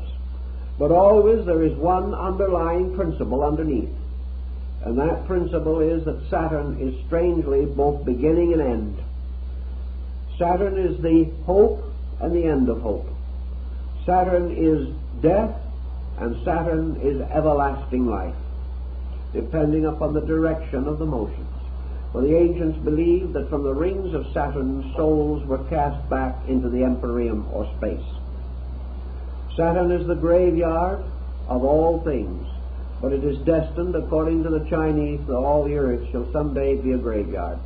but always there is one underlying principle underneath, and that principle is that Saturn is strangely both beginning and end. Saturn is the hope and the end of hope. Saturn is death, and Saturn is everlasting life, depending upon the direction of the motions. For the ancients believed that from the rings of Saturn, souls were cast back into the empyrean or space. Saturn is the graveyard of all things, but it is destined, according to the Chinese, that all the earth shall someday be a graveyard.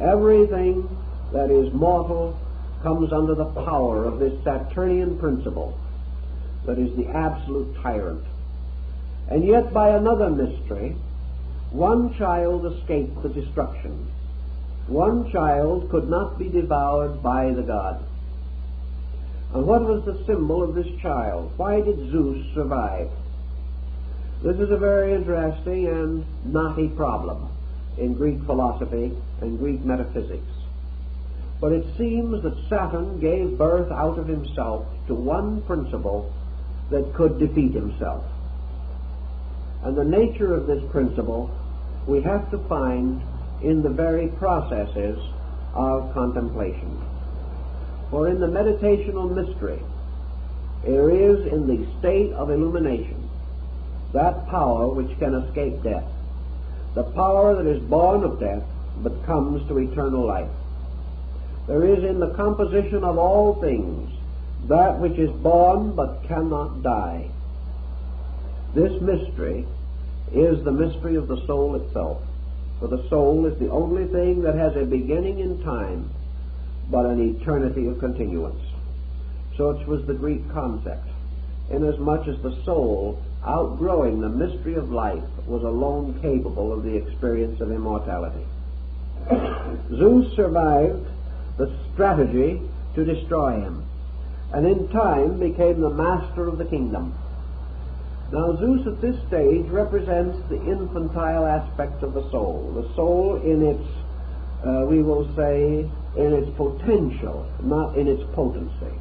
Everything that is mortal comes under the power of this Saturnian principle that is the absolute tyrant. And yet by another mystery, one child escaped the destruction. One child could not be devoured by the god. And what was the symbol of this child? Why did Zeus survive? This is a very interesting and knotty problem in Greek philosophy and Greek metaphysics. But it seems that Saturn gave birth out of himself to one principle that could defeat himself. And the nature of this principle we have to find in the very processes of contemplation. For in the meditational mystery, there is in the state of illumination that power which can escape death, the power that is born of death but comes to eternal life. There is in the composition of all things that which is born but cannot die. This mystery is the mystery of the soul itself, for the soul is the only thing that has a beginning in time but an eternity of continuance. Such was the Greek concept, inasmuch as the soul, outgrowing the mystery of life, was alone capable of the experience of immortality. Zeus survived the strategy to destroy him, and in time became the master of the kingdom. Now Zeus at this stage represents the infantile aspect of the soul in its, we will say, in its potential, not in its potency.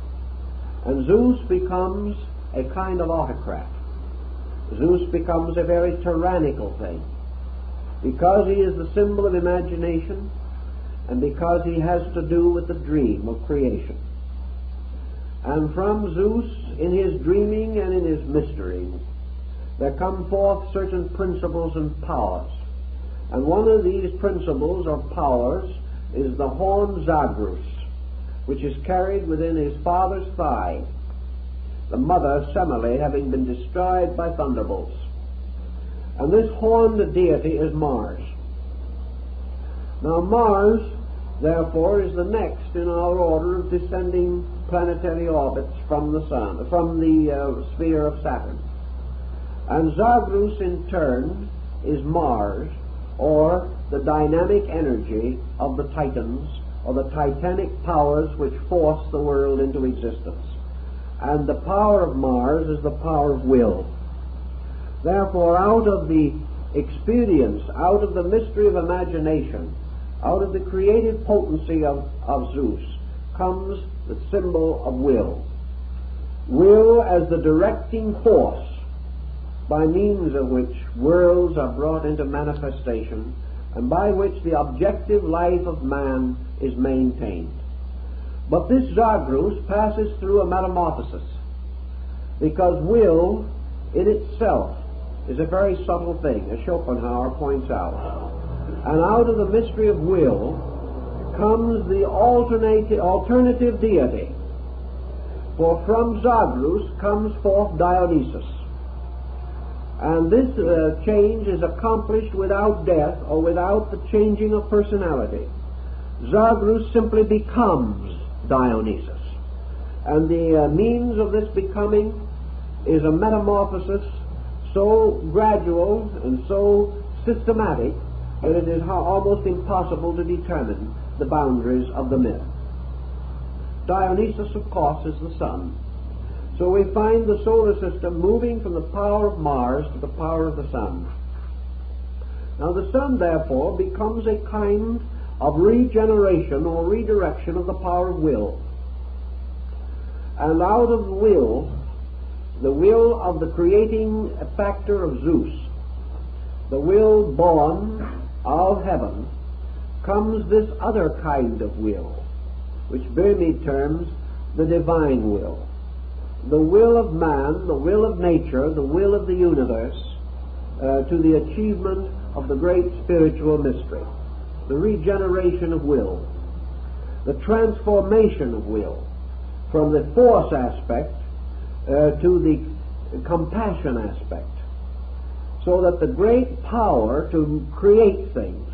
And Zeus becomes a kind of autocrat. Zeus becomes a very tyrannical thing, because he is the symbol of imagination, and because he has to do with the dream of creation. And from Zeus, in his dreaming and in his mystery, there come forth certain principles and powers. And one of these principles or powers is the horn Zagreus, which is carried within his father's thigh, the mother Semele having been destroyed by thunderbolts. And this horned deity is Mars. Now Mars, therefore, is the next in our order of descending planetary orbits from the sun, from the sphere of Saturn. And Zagreus, in turn, is Mars, or the dynamic energy of the Titans, or the titanic powers which force the world into existence. And the power of Mars is the power of will. Therefore, out of the experience, out of the mystery of imagination, out of the creative potency of Zeus, comes the symbol of will. Will as the directing force by means of which worlds are brought into manifestation, and by which the objective life of man is maintained. But this Zagreus passes through a metamorphosis, because will in itself is a very subtle thing, as Schopenhauer points out. And out of the mystery of will comes the alternative deity. For from Zagreus comes forth Dionysus. And this change is accomplished without death or without the changing of personality. Zagreus simply becomes Dionysus. And the means of this becoming is a metamorphosis so gradual and so systematic that it is almost impossible to determine the boundaries of the myth. Dionysus, of course, is the sun. So we find the solar system moving from the power of Mars to the power of the sun. Now the sun, therefore, becomes a kind of regeneration or redirection of the power of will. And out of the will of the creating factor of Zeus, the will born of heaven, comes this other kind of will, which Burmese terms the divine will. The will of man, the will of nature, the will of the universe, to the achievement of the great spiritual mystery. The regeneration of will. The transformation of will from the force aspect to the compassion aspect. So that the great power to create things,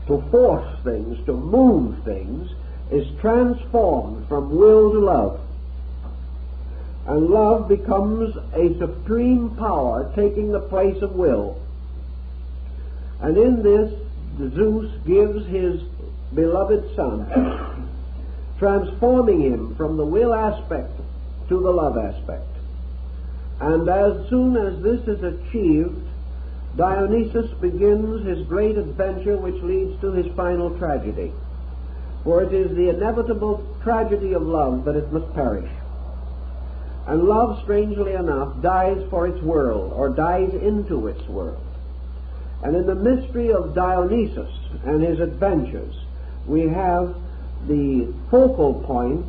to force things, to move things, is transformed from will to love. And love becomes a supreme power taking the place of will. And in this, Zeus gives his beloved son, transforming him from the will aspect to the love aspect. And as soon as this is achieved, Dionysus begins his great adventure which leads to his final tragedy. For it is the inevitable tragedy of love that it must perish. And love, strangely enough, dies for its world, or dies into its world. And in the mystery of Dionysus and his adventures, we have the focal point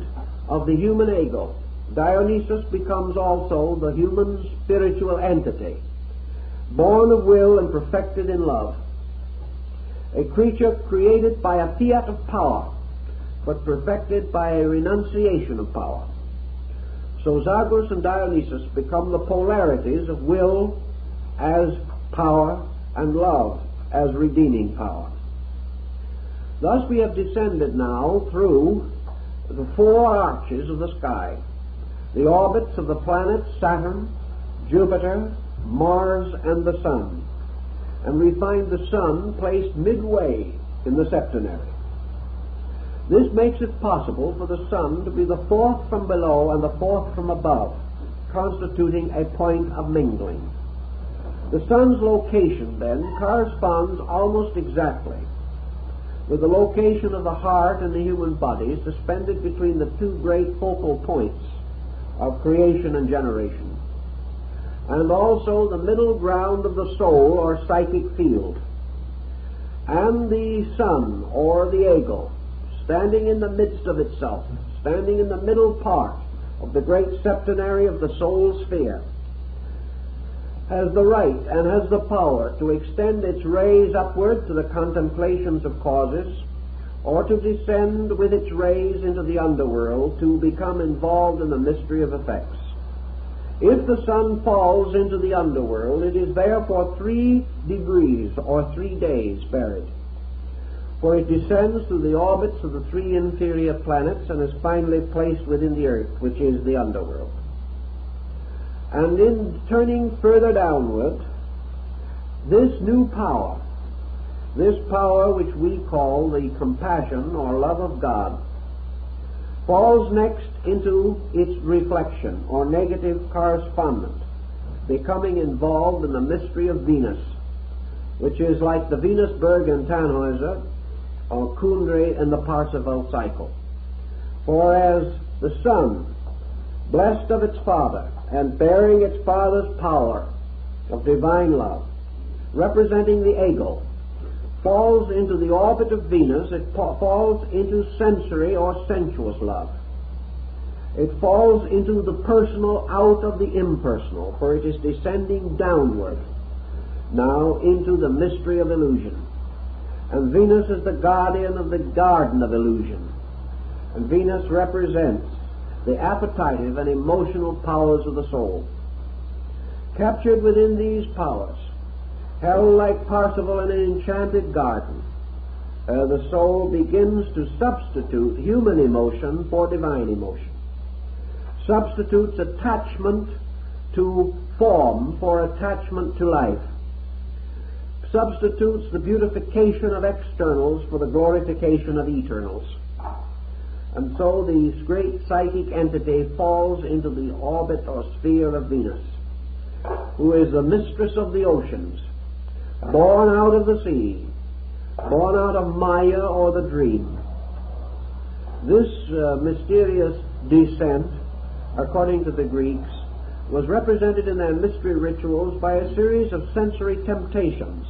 of the human ego. Dionysus becomes also the human spiritual entity, born of will and perfected in love. A creature created by a fiat of power, but perfected by a renunciation of power. So Zagros and Dionysus become the polarities of will as power and love as redeeming power. Thus we have descended now through the four arches of the sky, the orbits of the planets Saturn, Jupiter, Mars, and the Sun, and we find the Sun placed midway in the septenary. This makes it possible for the Sun to be the fourth from below and the fourth from above, constituting a point of mingling. The Sun's location, then, corresponds almost exactly with the location of the heart and the human body, suspended between the two great focal points of creation and generation, and also the middle ground of the soul or psychic field. And the Sun, or the ego, standing in the midst of itself, standing in the middle part of the great septenary of the soul sphere, has the right and has the power to extend its rays upward to the contemplations of causes, or to descend with its rays into the underworld to become involved in the mystery of effects. If the Sun falls into the underworld, it is there for 3 degrees or 3 days buried, for it descends through the orbits of the 3 inferior planets and is finally placed within the earth, which is the underworld. And in turning further downward, this new power, this power which we call the compassion or love of God, falls next into its reflection or negative correspondent, becoming involved in the mystery of Venus, which is like the Venusberg in Tannhäuser or Kundry in the Parsifal cycle. For as the Sun, blessed of its Father and bearing its Father's power of divine love, representing the ego, falls into the orbit of Venus, it falls into sensory or sensuous love. It falls into the personal out of the impersonal, for it is descending downward now into the mystery of illusion. And Venus is the guardian of the garden of illusion. And Venus represents the appetitive and emotional powers of the soul. Captured within these powers, held like Parsifal in an enchanted garden, the soul begins to substitute human emotion for divine emotion, substitutes attachment to form for attachment to life, substitutes the beautification of externals for the glorification of eternals. And so this great psychic entity falls into the orbit or sphere of Venus, who is the mistress of the oceans, born out of the sea, born out of Maya or the dream. This mysterious descent, according to the Greeks, was represented in their mystery rituals by a series of sensory temptations,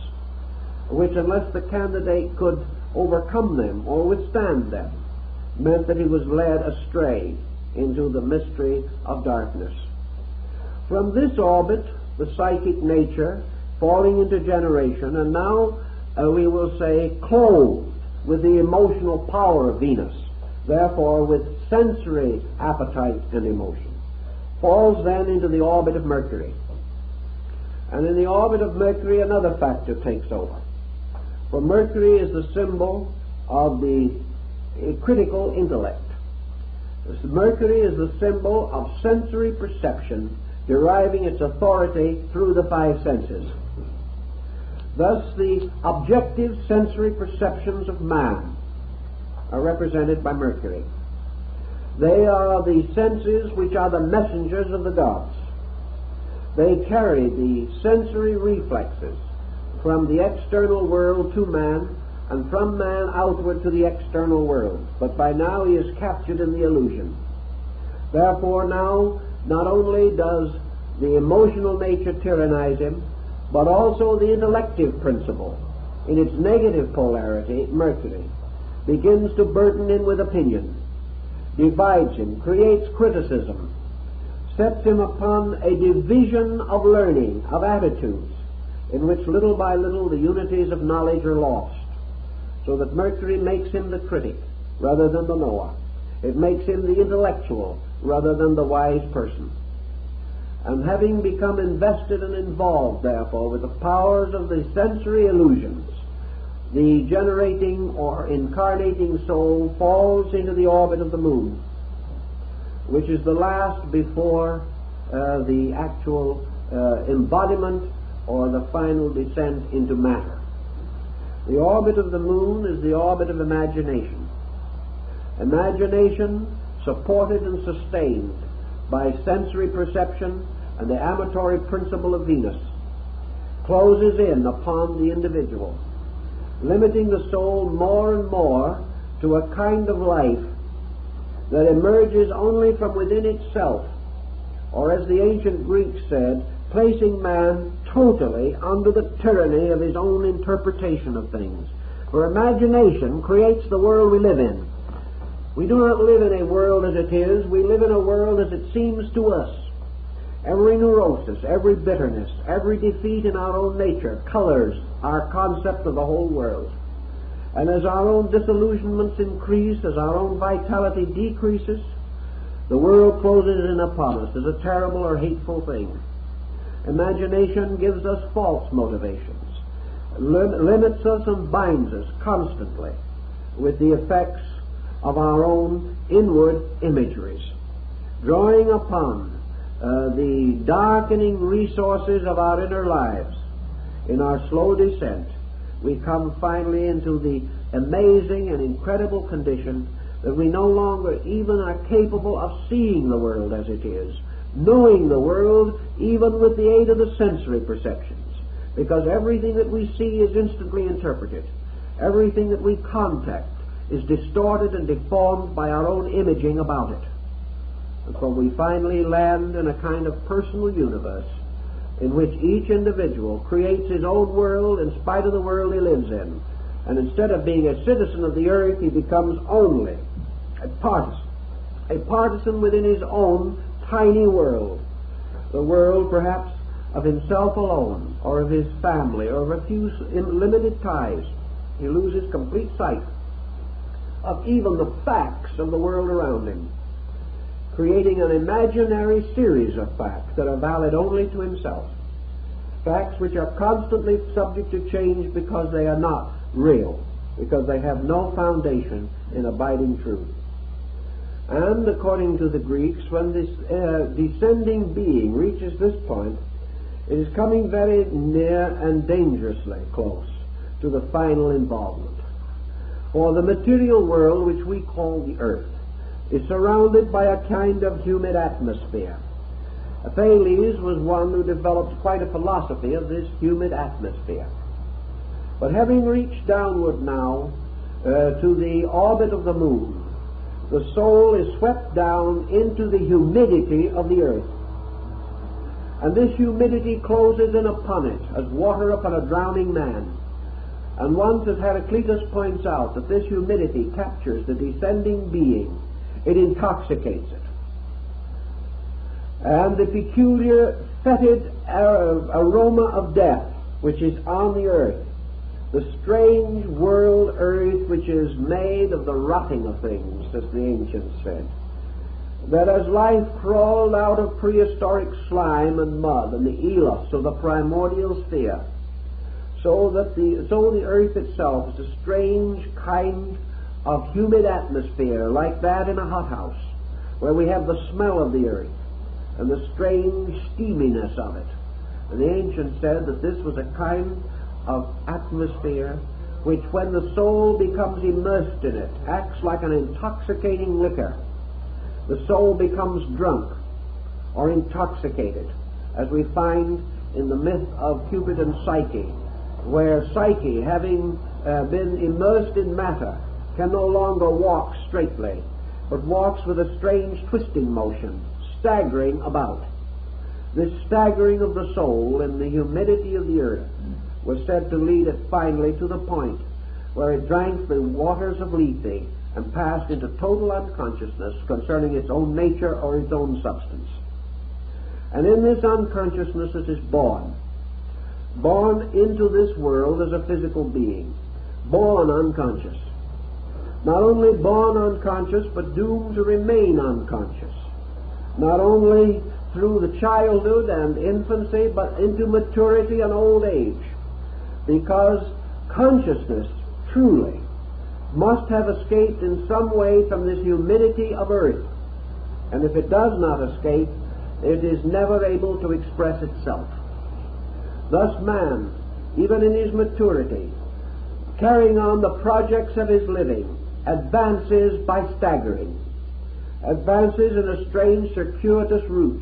which, unless the candidate could overcome them or withstand them, meant that he was led astray into the mystery of darkness. From this orbit, the psychic nature falling into generation, and now we will say clothed with the emotional power of Venus, therefore with sensory appetite and emotion, falls then into the orbit of Mercury. And in the orbit of Mercury another factor takes over. For Mercury is the symbol of the critical intellect. Mercury is the symbol of sensory perception, deriving its authority through the 5 senses. Thus the objective sensory perceptions of man are represented by Mercury. They are the senses which are the messengers of the gods. They carry the sensory reflexes from the external world to man, and from man outward to the external world. But by now he is captured in the illusion. Therefore now not only does the emotional nature tyrannize him, but also the intellective principle, in its negative polarity, Mercury, begins to burden him with opinion. divides him, creates criticism, sets him upon a division of learning, of attitudes, in which little by little the unities of knowledge are lost, so that Mercury makes him the critic rather than the knower. It makes him the intellectual rather than the wise person. And having become invested and involved, therefore, with the powers of the sensory illusions, the generating or incarnating soul falls into the orbit of the moon, which is the last before the actual embodiment or the final descent into matter. The orbit of the moon is the orbit of imagination. Imagination, supported and sustained by sensory perception and the amatory principle of Venus, closes in upon the individual, limiting the soul more and more to a kind of life that emerges only from within itself, or as the ancient Greeks said, placing man totally under the tyranny of his own interpretation of things. For imagination creates the world we live in. We do not live in a world as it is, we live in a world as it seems to us. Every neurosis, every bitterness, every defeat in our own nature colors our concept of the whole world. And as our own disillusionments increase, as our own vitality decreases, the world closes in upon us as a terrible or hateful thing. Imagination gives us false motivations, limits us and binds us constantly with the effects of our own inward imageries, drawing upon the darkening resources of our inner lives. In our slow descent, we come finally into the amazing and incredible condition that we no longer even are capable of seeing the world as it is, knowing the world even with the aid of the sensory perceptions, because everything that we see is instantly interpreted. Everything that we contact is distorted and deformed by our own imaging about it. And so we finally land in a kind of personal universe in which each individual creates his own world in spite of the world he lives in. And instead of being a citizen of the earth, he becomes only a partisan within his own tiny world, the world perhaps of himself alone, or of his family, or of a few limited ties. He loses complete sight of even the facts of the world around him, creating an imaginary series of facts that are valid only to himself, facts which are constantly subject to change because they are not real, because they have no foundation in abiding truth. And according to the Greeks, when this descending being reaches this point, it is coming very near and dangerously close to the final involvement. For the material world, which we call the earth, is surrounded by a kind of humid atmosphere. Thales was one who developed quite a philosophy of this humid atmosphere. But having reached downward now to the orbit of the moon, the soul is swept down into the humidity of the earth. And this humidity closes in upon it as water upon a drowning man. And once, as Heraclitus points out, that this humidity captures the descending being, it intoxicates it. And the peculiar fetid aroma of death which is on the earth, the strange world earth which is made of the rotting of things, as the ancients said, that as life crawled out of prehistoric slime and mud and the elos of the primordial sphere, so the earth itself is a strange kind of humid atmosphere, like that in a hothouse, where we have the smell of the earth and the strange steaminess of it. And the ancients said that this was a kind of atmosphere which, when the soul becomes immersed in it, acts like an intoxicating liquor. The soul becomes drunk or intoxicated, as we find in the myth of Cupid and Psyche, where Psyche, having been immersed in matter, can no longer walk straightly, but walks with a strange twisting motion, staggering about. This staggering of the soul in the humidity of the earth was said to lead it finally to the point where it drank the waters of Lethe and passed into total unconsciousness concerning its own nature or its own substance. And in this unconsciousness it is born into this world as a physical being, born unconscious. Not only born unconscious, but doomed to remain unconscious. Not only through the childhood and infancy, but into maturity and old age. Because consciousness, truly, must have escaped in some way from this humidity of earth. And if it does not escape, it is never able to express itself. Thus man, even in his maturity, carrying on the projects of his living, advances by staggering, advances in a strange circuitous route,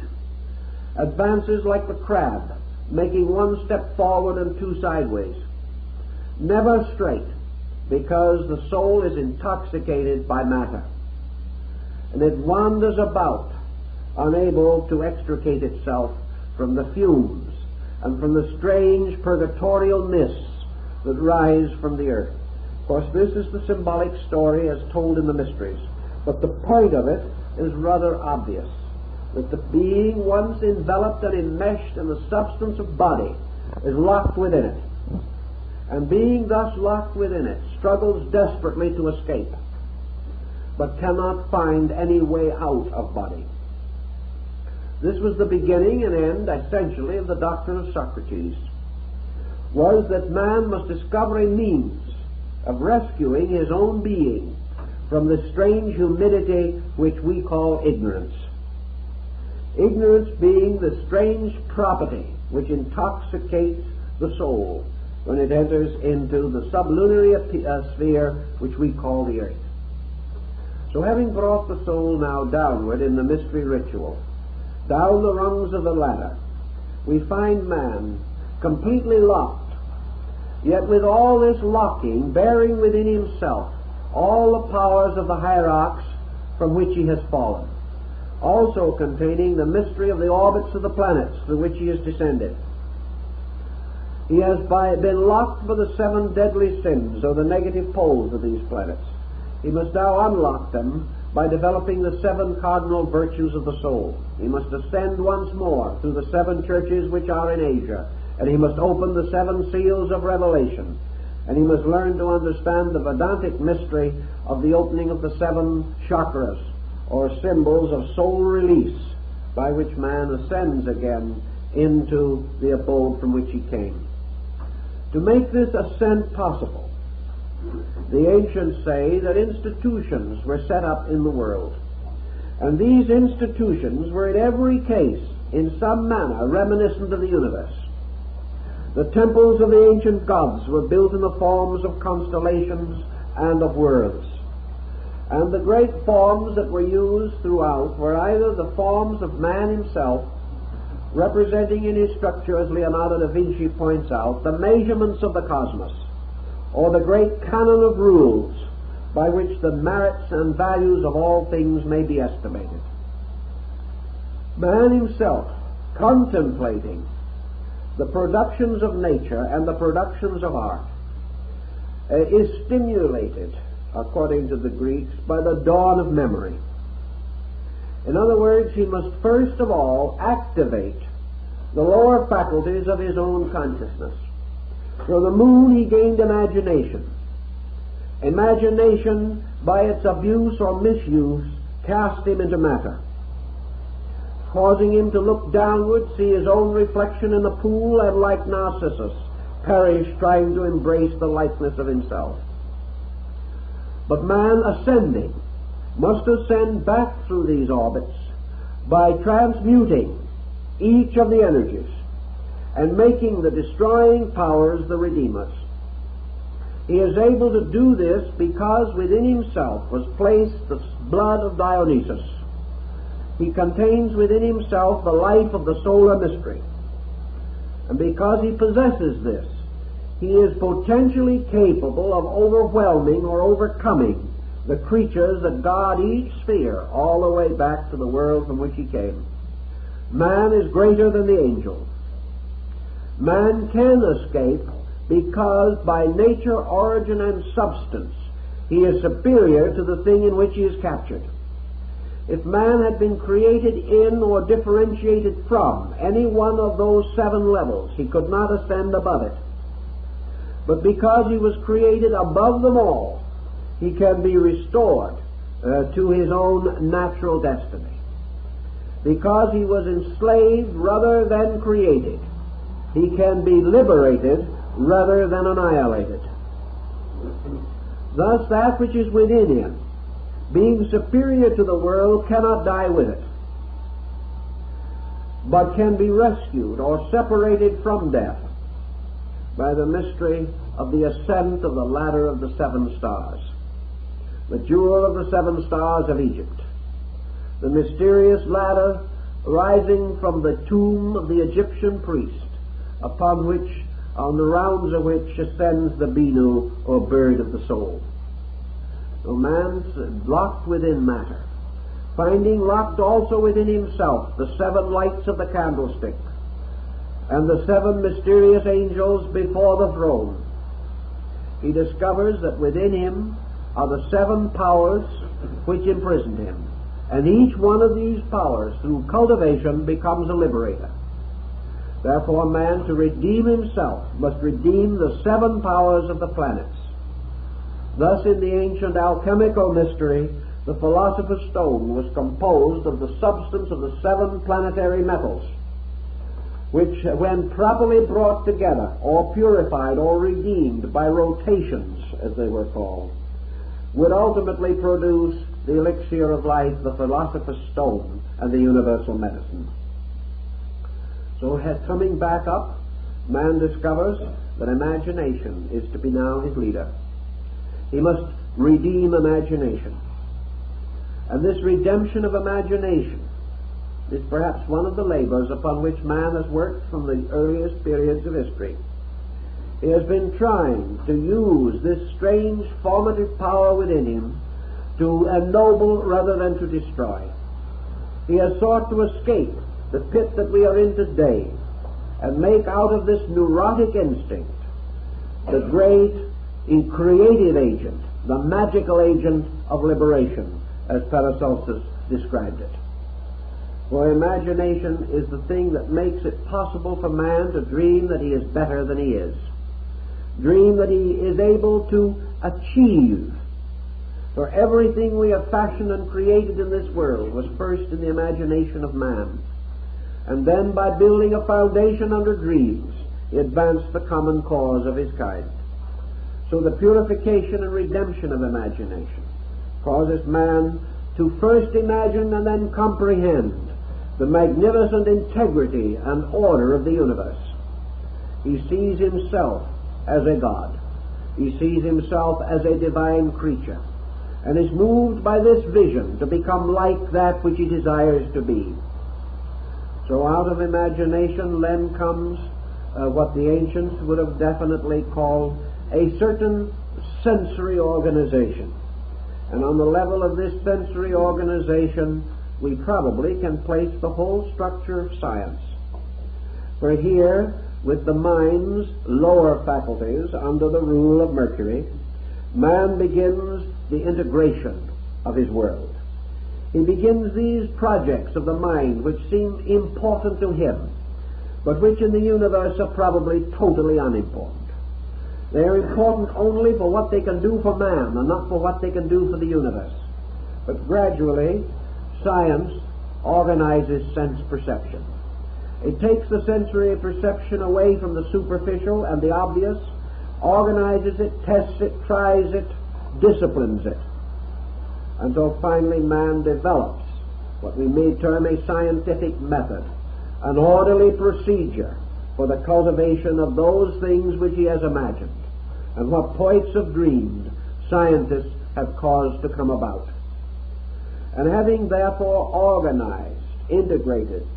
advances like the crab, making one step forward and two sideways, never straight, because the soul is intoxicated by matter, and it wanders about, unable to extricate itself from the fumes and from the strange purgatorial mists that rise from the earth. Of course, this is the symbolic story as told in the mysteries, but the point of it is rather obvious, that the being once enveloped and enmeshed in the substance of body is locked within it, and being thus locked within it, struggles desperately to escape, but cannot find any way out of body. This was the beginning and end, essentially, of the doctrine of Socrates, was that man must discover a means of rescuing his own being from the strange humidity which we call ignorance. Ignorance being the strange property which intoxicates the soul when it enters into the sublunary sphere which we call the earth. So having brought the soul now downward in the mystery ritual, down the rungs of the ladder, we find man completely locked, yet with all this locking bearing within himself all the powers of the hierarchs from which he has fallen, also containing the mystery of the orbits of the planets through which he has descended. He has been locked by the 7 deadly sins, or the negative poles of these planets. He must now unlock them by developing the 7 cardinal virtues of the soul. He must ascend once more through the 7 churches which are in Asia, and he must open the 7 seals of revelation, and he must learn to understand the Vedantic mystery of the opening of the 7 chakras, or symbols of soul release, by which man ascends again into the abode from which he came. To make this ascent possible, the ancients say that institutions were set up in the world, and these institutions were in every case in some manner reminiscent of the universe. The temples of the ancient gods were built in the forms of constellations and of worlds, and the great forms that were used throughout were either the forms of man himself, representing in his structure, as Leonardo da Vinci points out, the measurements of the cosmos, or the great canon of rules by which the merits and values of all things may be estimated. Man himself, contemplating the productions of nature and the productions of art, is stimulated, according to the Greeks, by the dawn of memory. In other words, he must first of all activate the lower faculties of his own consciousness. From the moon he gained imagination. Imagination, by its abuse or misuse, cast him into matter, causing him to look downward, see his own reflection in the pool, and like Narcissus, perish trying to embrace the likeness of himself. But man ascending must ascend back through these orbits by transmuting each of the energies and making the destroying powers the redeemers. He is able to do this because within himself was placed the blood of Dionysus. He contains within himself the life of the solar mystery. And because he possesses this, he is potentially capable of overwhelming or overcoming the creatures that guard each sphere all the way back to the world from which he came. Man is greater than the angels. Man can escape because by nature, origin, and substance he is superior to the thing in which he is captured. If man had been created in or differentiated from any one of those 7 levels, he could not ascend above it. But because he was created above them all, he can be restored to his own natural destiny. Because he was enslaved rather than created, he can be liberated rather than annihilated. Thus, that which is within him, being superior to the world, cannot die with it, but can be rescued or separated from death by the mystery of the ascent of the ladder of the 7 stars, the jewel of the 7 stars of Egypt, the mysterious ladder rising from the tomb of the Egyptian priest, upon the rounds of which ascends the Binu, or bird of the soul. So man's locked within matter, finding locked also within himself the 7 lights of the candlestick and the 7 mysterious angels before the throne. He discovers that within him are the 7 powers which imprisoned him, and each one of these powers, through cultivation, becomes a liberator. Therefore, man, to redeem himself, must redeem the 7 powers of the planets. Thus, in the ancient alchemical mystery, the philosopher's stone was composed of the substance of the 7 planetary metals, which, when properly brought together, or purified, or redeemed by rotations, as they were called, would ultimately produce the elixir of life, the philosopher's stone, and the universal medicine. So, coming back up, man discovers that imagination is to be now his leader. He must redeem imagination. And this redemption of imagination is perhaps one of the labors upon which man has worked from the earliest periods of history. He has been trying to use this strange formative power within him to ennoble rather than to destroy. He has sought to escape the pit that we are in today and make out of this neurotic instinct the great creative agent, the magical agent of liberation, as Paracelsus described it. For imagination is the thing that makes it possible for man to dream that he is better than he is, dream that he is able to achieve. For everything we have fashioned and created in this world was first in the imagination of man, and then by building a foundation under dreams, he advanced the common cause of his kind. So the purification and redemption of imagination causes man to first imagine and then comprehend the magnificent integrity and order of the universe. He sees himself as a God. He sees himself as a divine creature, and is moved by this vision to become like that which he desires to be. So out of imagination then comes what the ancients would have definitely called a certain sensory organization. And on the level of this sensory organization, we probably can place the whole structure of science. For here, with the mind's lower faculties under the rule of Mercury, man begins the integration of his world. He begins these projects of the mind which seem important to him, but which in the universe are probably totally unimportant. They are important only for what they can do for man and not for what they can do for the universe. But gradually, science organizes sense perception. It takes the sensory perception away from the superficial and the obvious, organizes it, tests it, tries it, disciplines it, until finally man develops what we may term a scientific method, an orderly procedure for the cultivation of those things which he has imagined, and what poets have dreamed, scientists have caused to come about. And having therefore organized, integrated,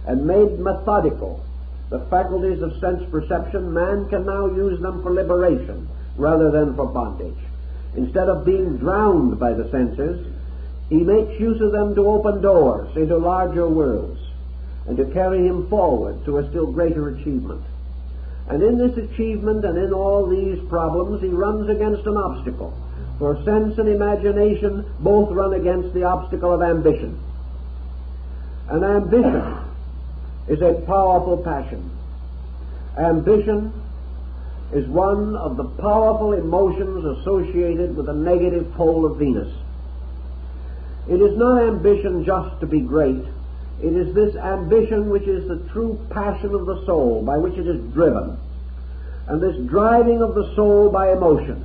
and made methodical the faculties of sense perception, man can now use them for liberation rather than for bondage. Instead of being drowned by the senses, he makes use of them to open doors into larger worlds and to carry him forward to a still greater achievement. And in this achievement and in all these problems, he runs against an obstacle. For sense and imagination both run against the obstacle of ambition. And ambition is a powerful passion. Ambition is one of the powerful emotions associated with the negative pole of Venus. It is not ambition just to be great. It is this ambition which is the true passion of the soul, by which it is driven. And this driving of the soul by emotion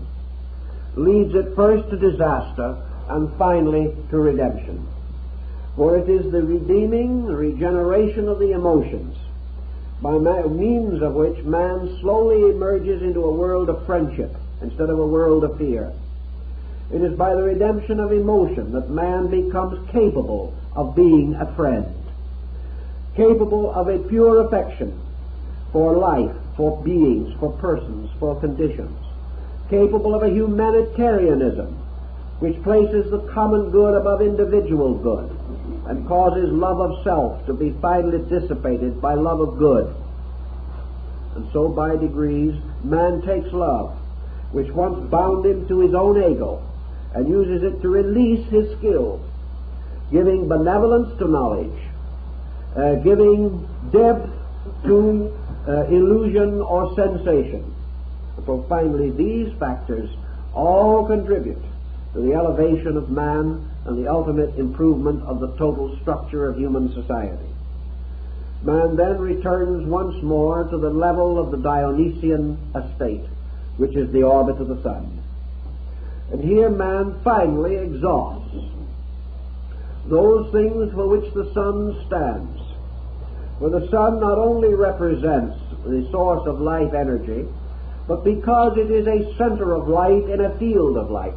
leads it first to disaster and finally to redemption. For it is the redeeming, the regeneration of the emotions, by means of which man slowly emerges into a world of friendship instead of a world of fear. It is by the redemption of emotion that man becomes capable of being a friend, capable of a pure affection for life, for beings, for persons, for conditions, capable of a humanitarianism which places the common good above individual good and causes love of self to be finally dissipated by love of good. And so by degrees man takes love, which once bound him to his own ego, and uses it to release his skills, giving benevolence to knowledge, giving depth to illusion or sensation. So finally these factors all contribute to the elevation of man and the ultimate improvement of the total structure of human society. Man then returns once more to the level of the Dionysian estate, which is the orbit of the sun. And here man finally exhausts those things for which the sun stands. For the sun not only represents the source of life energy, but because it is a center of light in a field of light,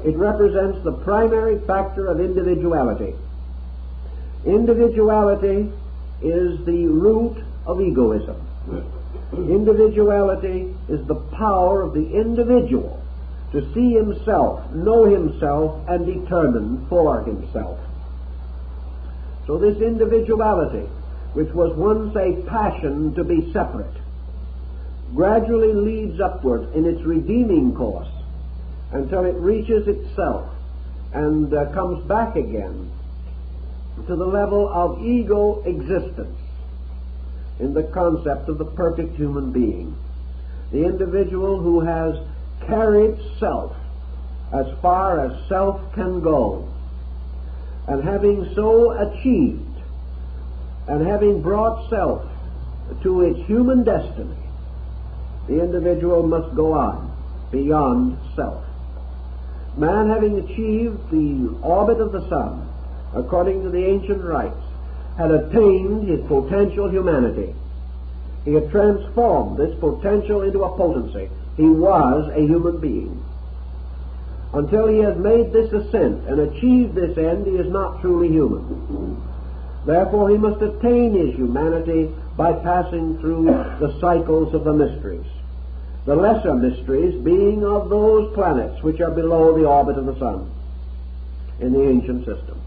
it represents the primary factor of individuality. Individuality is the root of egoism. Individuality is the power of the individual to see himself, know himself, and determine for himself. So this individuality, which was once a passion to be separate, gradually leads upward in its redeeming course until it reaches itself and comes back again to the level of ego existence in the concept of the perfect human being. The individual who has carried self as far as self can go, and having so achieved and having brought self to its human destiny, the individual must go on beyond self. Man, having achieved the orbit of the sun, according to the ancient rites, had attained his potential humanity. He had transformed this potential into a potency. He was a human being. Until he has made this ascent and achieved this end, he is not truly human. Therefore, he must attain his humanity by passing through the cycles of the mysteries. The lesser mysteries being of those planets which are below the orbit of the sun in the ancient system.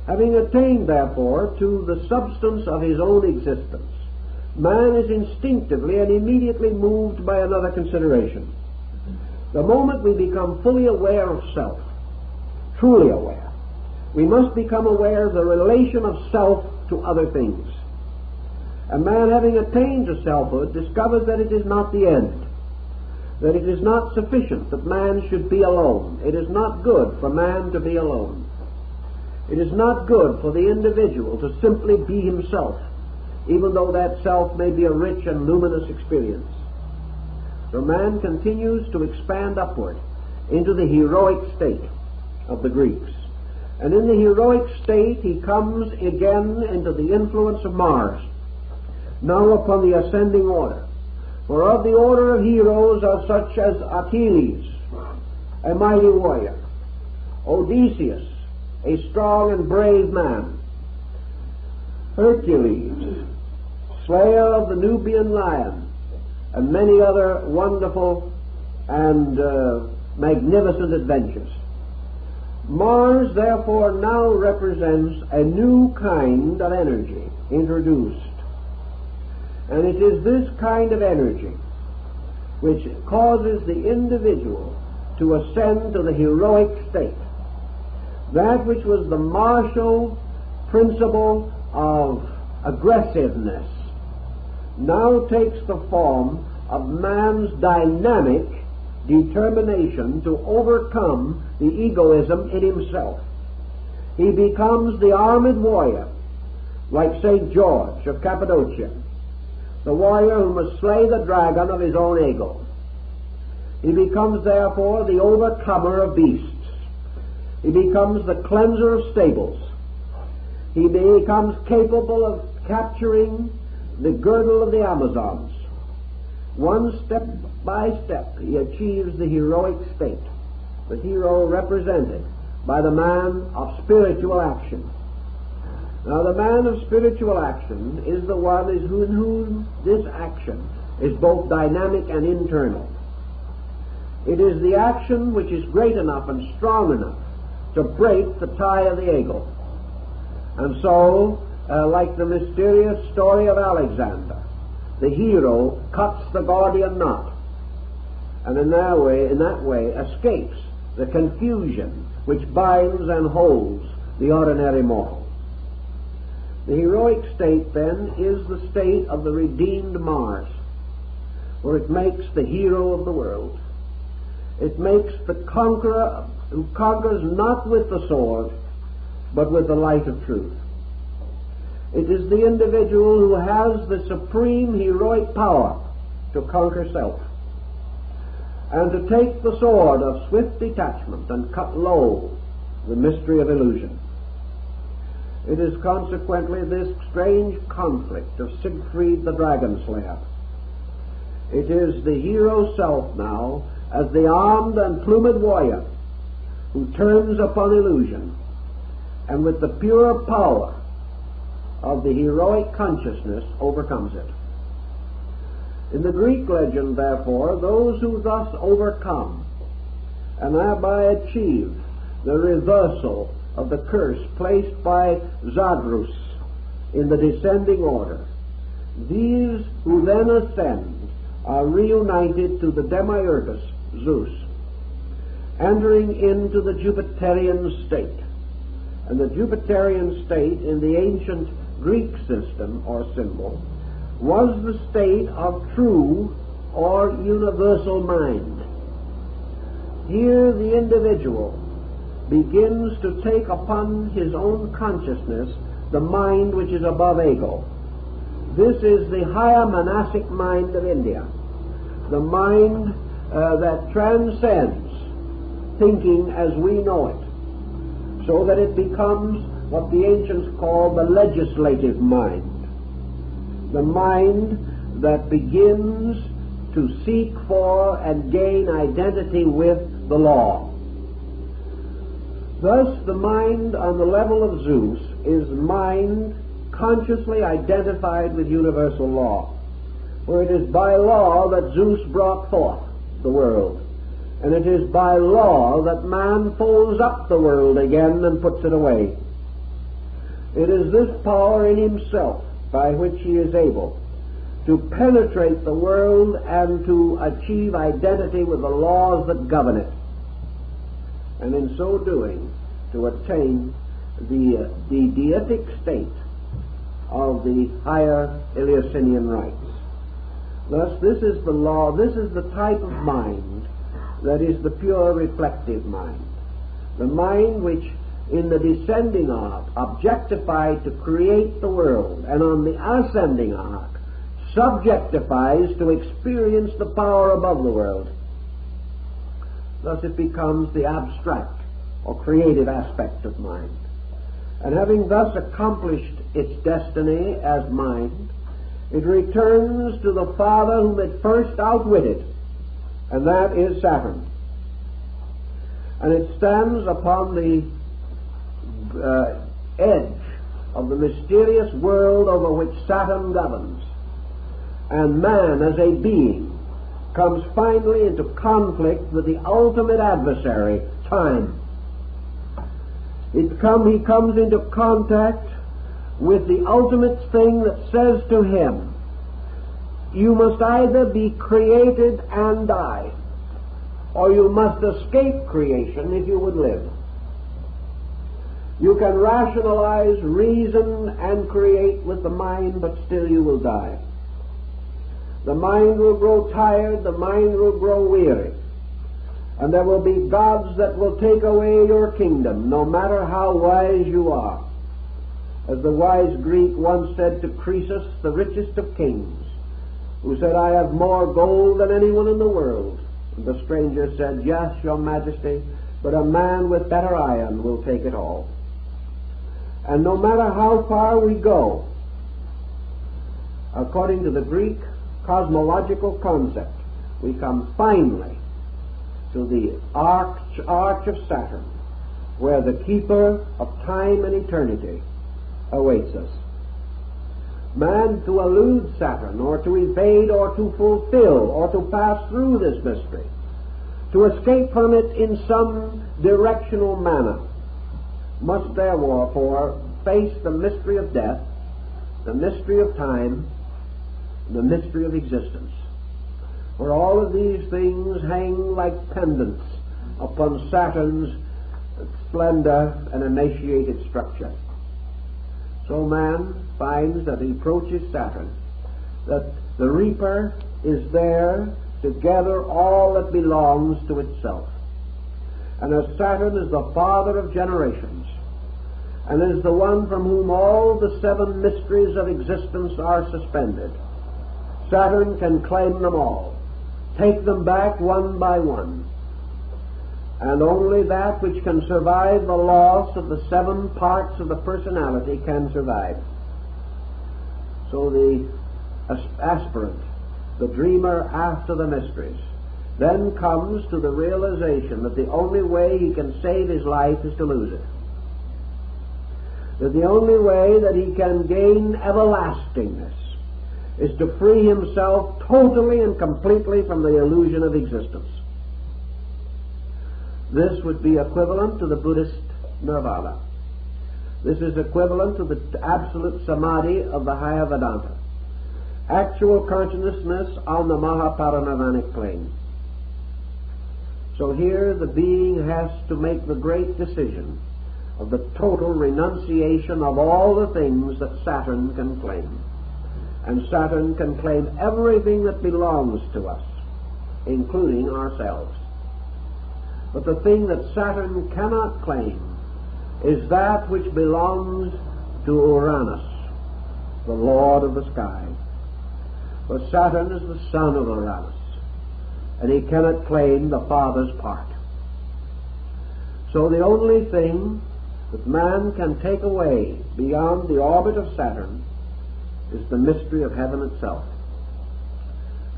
Having attained, therefore, to the substance of his own existence, man is instinctively and immediately moved by another consideration. The moment we become fully aware of self, truly aware, we must become aware of the relation of self to other things. A man having attained to selfhood discovers that it is not the end, that it is not sufficient that man should be alone. It is not good for man to be alone. It is not good for the individual to simply be himself, even though that self may be a rich and luminous experience. So man continues to expand upward into the heroic state of the Greeks. And in the heroic state he comes again into the influence of Mars, now upon the ascending order. For of the order of heroes are such as Achilles, a mighty warrior, Odysseus, a strong and brave man, Hercules, slayer of the Nubian lion, and many other wonderful and magnificent adventures. Mars, therefore, now represents a new kind of energy introduced. And it is this kind of energy which causes the individual to ascend to the heroic state. That which was the martial principle of aggressiveness now takes the form of man's dynamic determination to overcome the egoism in himself. He becomes the armored warrior, like St. George of Cappadocia, the warrior who must slay the dragon of his own ego. He becomes, therefore, the overcomer of beasts. He becomes the cleanser of stables. He becomes capable of capturing the girdle of the Amazons. One step by step, he achieves the heroic state, the hero represented by the man of spiritual action. Now, the man of spiritual action is the one in whom this action is both dynamic and internal. It is the action which is great enough and strong enough to break the tie of the ego. And so, like the mysterious story of Alexander, the hero cuts the Gordian knot, and in that way escapes the confusion which binds and holds the ordinary mortal. The heroic state, then, is the state of the redeemed Mars, where it makes the hero of the world. It makes the conqueror who conquers not with the sword, but with the light of truth. It is the individual who has the supreme heroic power to conquer self, and to take the sword of swift detachment and cut low the mystery of illusion. It is consequently this strange conflict of Siegfried the Dragon Slayer. It is the hero self now, as the armed and plumed warrior, who turns upon illusion, and with the pure power of the heroic consciousness overcomes it. In the Greek legend, therefore, those who thus overcome and thereby achieve the reversal of the curse placed by Zadrus in the descending order, these who then ascend are reunited to the demiurgus Zeus, entering into the Jupiterian state. And the Jupiterian state in the ancient Greek system or symbol was the state of true or universal mind. Here the individual begins to take upon his own consciousness the mind which is above ego. This is the higher monastic mind of India, the mind that transcends thinking as we know it, so that it becomes what the ancients call the legislative mind, the mind that begins to seek for and gain identity with the law. Thus, the mind on the level of Zeus is mind consciously identified with universal law, for it is by law that Zeus brought forth the world, and it is by law that man folds up the world again and puts it away. It is this power in himself by which he is able to penetrate the world and to achieve identity with the laws that govern it, and in so doing to attain the deific state of the higher Eleusinian rites. Thus, this is the law, this is the type of mind that is the pure reflective mind, the mind which in the descending arc objectified to create the world, and on the ascending arc subjectifies to experience the power above the world. Thus it becomes the abstract or creative aspect of mind. And having thus accomplished its destiny as mind, it returns to the father whom it first outwitted, and that is Saturn. And it stands upon the edge of the mysterious world over which Saturn governs, and man as a being comes finally into conflict with the ultimate adversary, time. He comes into contact with the ultimate thing that says to him you must either be created and die, or you must escape creation if you would live. You can rationalize, reason, and create with the mind, but still you will die. The mind will grow tired, the mind will grow weary, and there will be gods that will take away your kingdom, no matter how wise you are. As the wise Greek once said to Croesus, the richest of kings, who said, "I have more gold than anyone in the world." And the stranger said, "Yes, your majesty, but a man with better iron will take it all." And no matter how far we go, according to the Greek cosmological concept, we come finally to the arch of Saturn, where the keeper of time and eternity awaits us. Man, to elude Saturn, or to evade, or to fulfill, or to pass through this mystery, to escape from it in some directional manner, must therefore face the mystery of death, the mystery of time, and the mystery of existence. For all of these things hang like pendants upon Saturn's splendor and emaciated structure. So man finds that he approaches Saturn, that the reaper is there to gather all that belongs to itself. And as Saturn is the father of generations, and is the one from whom all the seven mysteries of existence are suspended, Saturn can claim them all, take them back one by one. And only that which can survive the loss of the seven parts of the personality can survive. So the aspirant, the dreamer after the mysteries, then comes to the realization that the only way he can save his life is to lose it. That the only way that he can gain everlastingness is to free himself totally and completely from the illusion of existence. This would be equivalent to the Buddhist nirvana. This is equivalent to the absolute samadhi of the higher Vedanta. Actual consciousness on the Mahaparinirvanic plane. So here the being has to make the great decision of the total renunciation of all the things that Saturn can claim. And Saturn can claim everything that belongs to us, including ourselves. But the thing that Saturn cannot claim is that which belongs to Uranus, the lord of the sky. For Saturn is the son of Uranus, and he cannot claim the father's part. So the only thing that man can take away beyond the orbit of Saturn is the mystery of heaven itself.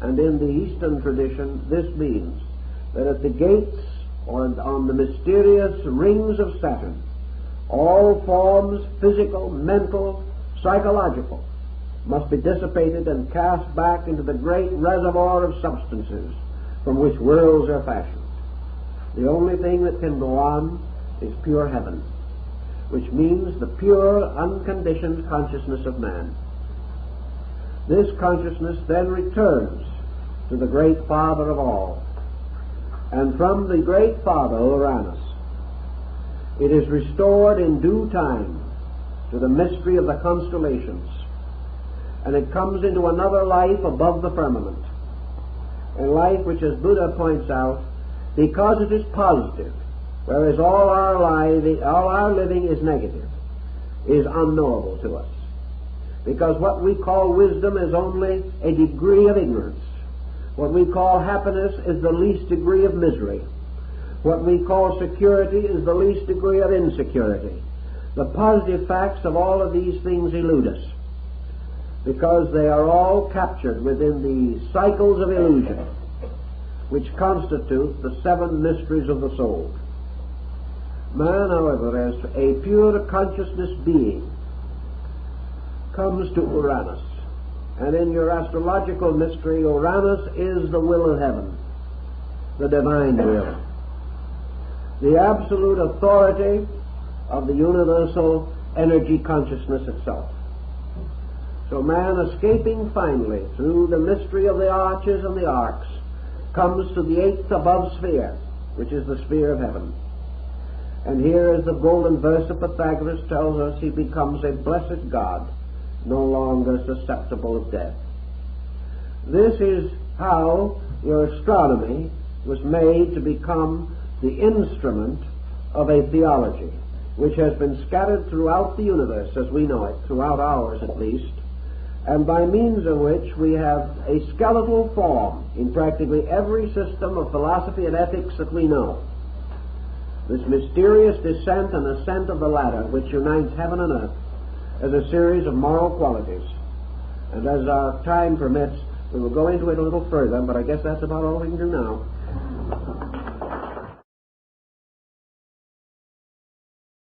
And in the Eastern tradition, this means that at the gates or on the mysterious rings of Saturn, all forms, physical, mental, psychological, must be dissipated and cast back into the great reservoir of substances from which worlds are fashioned. The only thing that can go on is pure heaven, which means the pure, unconditioned consciousness of man. This consciousness then returns to the great Father of all, and from the great Father, Uranus, it is restored in due time to the mystery of the constellations, and it comes into another life above the firmament, a life which, as Buddha points out, because it is positive, whereas all our living is negative, is unknowable to us. Because what we call wisdom is only a degree of ignorance. What we call happiness is the least degree of misery. What we call security is the least degree of insecurity. The positive facts of all of these things elude us, because they are all captured within the cycles of illusion which constitute the seven mysteries of the soul. Man, however, as a pure consciousness being, comes to Uranus. And in your astrological mystery, Uranus is the will of heaven, the divine will, the absolute authority of the universal energy consciousness itself. So man, escaping finally through the mystery of the arches and the arcs, comes to the eighth above sphere, which is the sphere of heaven. And here, as the golden verse of Pythagoras tells us, he becomes a blessed God, no longer susceptible of death. This is how your astronomy was made to become the instrument of a theology which has been scattered throughout the universe as we know it, throughout ours at least, and by means of which we have a skeletal form in practically every system of philosophy and ethics that we know. This mysterious descent and ascent of the ladder which unites heaven and earth as a series of moral qualities. And as our time permits, we will go into it a little further, but I guess that's about all we can do now.